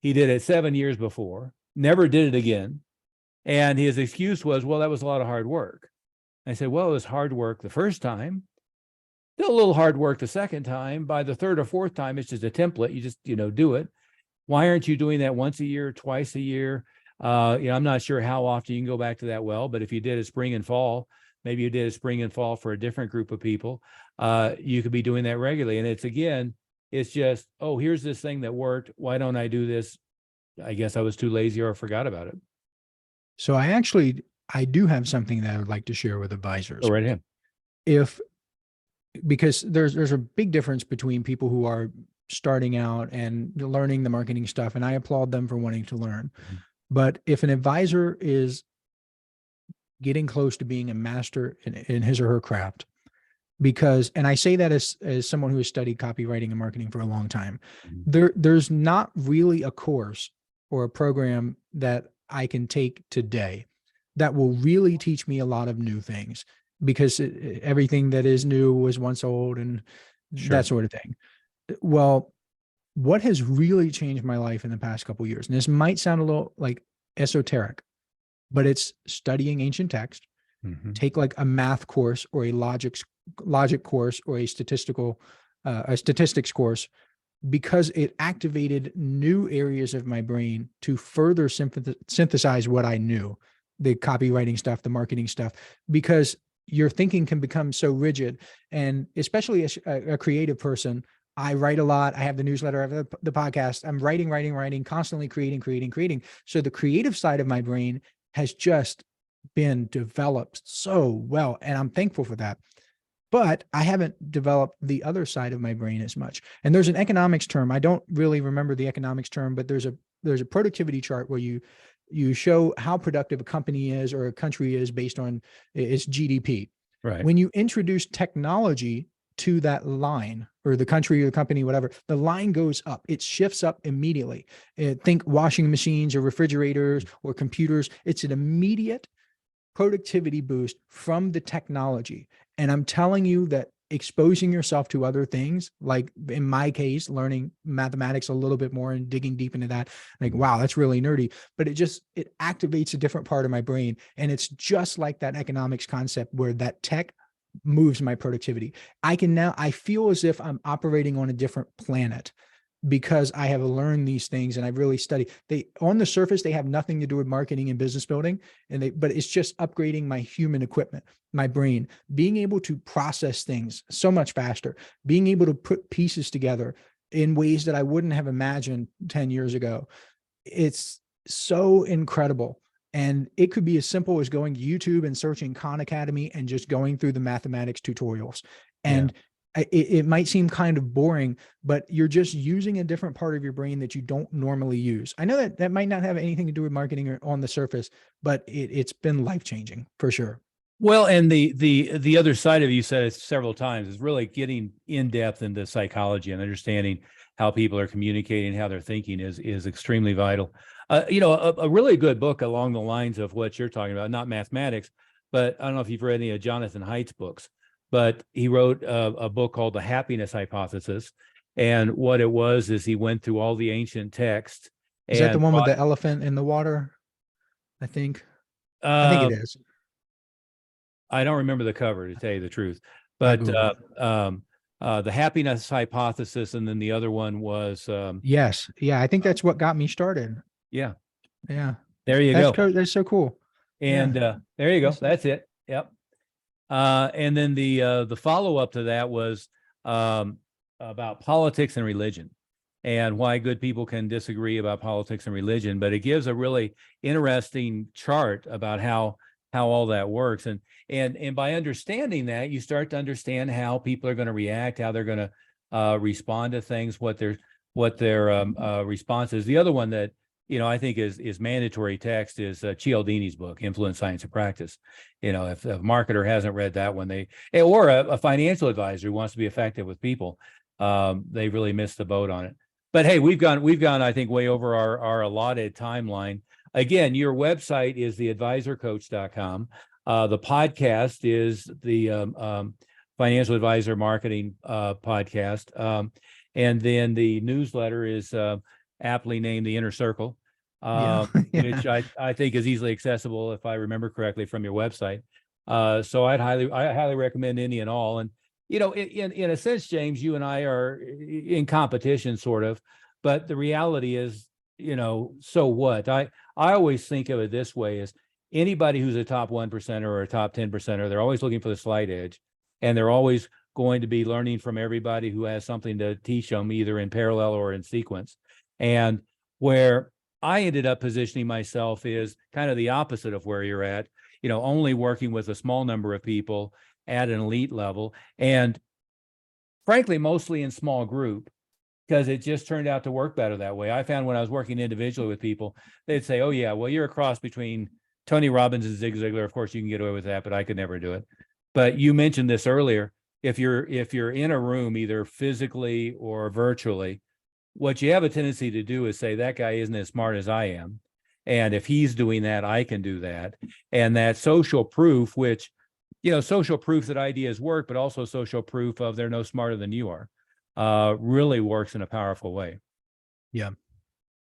He did it 7 years before, never did it again. And his excuse was, well, that was a lot of hard work. I said, well, it was hard work the first time, still a little hard work the second time. By the third or fourth time, it's just a template. You just, do it. Why aren't you doing that once a year, twice a year? I'm not sure how often you can go back to that well, but if you did it spring and fall, maybe you did it spring and fall for a different group of people, you could be doing that regularly. And it's just, oh, here's this thing that worked. Why don't I do this? I guess I was too lazy or forgot about it. So I do have something that I would like to share with advisors. Go right ahead. Because there's a big difference between people who are starting out and learning the marketing stuff, and I applaud them for wanting to learn. Mm-hmm. But if an advisor is getting close to being a master in his or her craft, and I say that as someone who has studied copywriting and marketing for a long time, Mm-hmm. there's not really a course or a program that I can take today that will really teach me a lot of new things, because everything that is new was once old, and Sure. that sort of thing. Well, what has really changed my life in the past couple of years, and this might sound a little like esoteric, but it's studying ancient text, Mm-hmm. take like a math course or a logic course or a statistics course, because it activated new areas of my brain to further synthesize what I knew, the copywriting stuff, the marketing stuff, because your thinking can become so rigid. And especially as a creative person, I write a lot. I have the newsletter, I have the podcast. I'm writing, constantly creating. So the creative side of my brain has just been developed so well, and I'm thankful for that. But I haven't developed the other side of my brain as much. And there's an economics term. I don't really remember the economics term, but there's a productivity chart where you show how productive a company is or a country is based on its GDP. Right. When you introduce technology to that line, or the country or the company, whatever, the line goes up. It shifts up immediately. Think washing machines or refrigerators or computers. It's an immediate productivity boost from the technology. And I'm telling you that exposing yourself to other things, like in my case, learning mathematics a little bit more and digging deep into that, like, wow, that's really nerdy, but it activates a different part of my brain. And it's just like that economics concept where that tech moves my productivity. I feel as if I'm operating on a different planet, because I have learned these things and I've really studied. On the surface, they have nothing to do with marketing and business building, but it's just upgrading my human equipment, my brain, being able to process things so much faster, being able to put pieces together in ways that I wouldn't have imagined 10 years ago. It's so incredible. And it could be as simple as going to YouTube and searching Khan Academy and just going through the mathematics tutorials. And it might seem kind of boring, but you're just using a different part of your brain that you don't normally use. I know that might not have anything to do with marketing or on the surface, but it's been life-changing for sure. Well, and the other side of it, you said it several times, is really getting in depth into psychology and understanding how people are communicating, how they're thinking is extremely vital. A really good book along the lines of what you're talking about, not mathematics, but I don't know if you've read any of Jonathan Haidt's books, but he wrote a book called The Happiness Hypothesis. And what it was is he went through all the ancient texts. Is that the one with the elephant in the water? I think it is. I don't remember the cover, to tell you the truth, but the Happiness Hypothesis, and then the other one was yes, yeah, I think that's what got me started. Yeah, there you go. That's so cool. And there you go. That's it. Yep. And then the follow up to that was about politics and religion, and why good people can disagree about politics and religion, but it gives a really interesting chart about how all that works. And by understanding that, you start to understand how people are going to react, how they're going to respond to things, what their response is. The other one that I think is mandatory text is Cialdini's book, Influence, Science, and Practice. If a marketer hasn't read that one, or a financial advisor who wants to be effective with people, they really missed the boat on it. But hey, we've gone, I think, way over our allotted timeline. Again, your website is theadvisorcoach.com. The podcast is the Financial Advisor Marketing podcast. And then the newsletter is aptly named The Inner Circle, which I think is easily accessible, if I remember correctly, from your website. So I highly recommend any and all. And, in a sense, James, you and I are in competition, sort of. but the reality is, so what? I always think of it this way: is anybody who's a top 1% or a top 10%er, they're always looking for the slight edge, and they're always going to be learning from everybody who has something to teach them, either in parallel or in sequence. And where I ended up positioning myself is kind of the opposite of where you're at, only working with a small number of people at an elite level, and frankly, mostly in small group, because it just turned out to work better that way. I found when I was working individually with people, they'd say, "Oh yeah, well, you're a cross between Tony Robbins and Zig Ziglar. Of course, you can get away with that, but I could never do it." But you mentioned this earlier. If you're in a room, either physically or virtually, what you have a tendency to do is say, that guy isn't as smart as I am, and if he's doing that, I can do that. And that social proof, which, social proof that ideas work, but also social proof of they're no smarter than you are, really works in a powerful way. Yeah.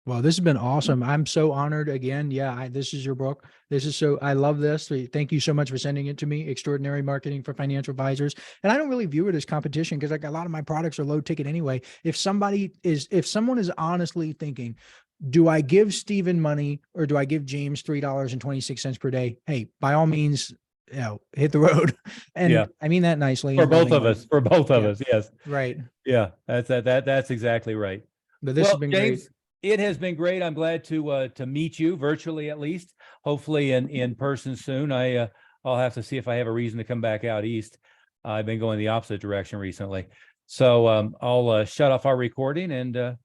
Well, this has been awesome. I'm so honored again. Yeah, this is your book. I love this. Thank you so much for sending it to me. Extraordinary Marketing for Financial Advisors. And I don't really view it as competition, because like a lot of my products are low ticket anyway. If someone is honestly thinking, do I give Stephen money or do I give James $3.26 per day? Hey, by all means, hit the road. And Yeah. I mean that nicely. For both of us. Yes. Right. Yeah, that's exactly right. But this has been James, great. it has been great. I'm glad to meet you virtually, at least. Hopefully in person soon. I'll have to see if I have a reason to come back out east. I've been going the opposite direction recently. So I'll shut off our recording and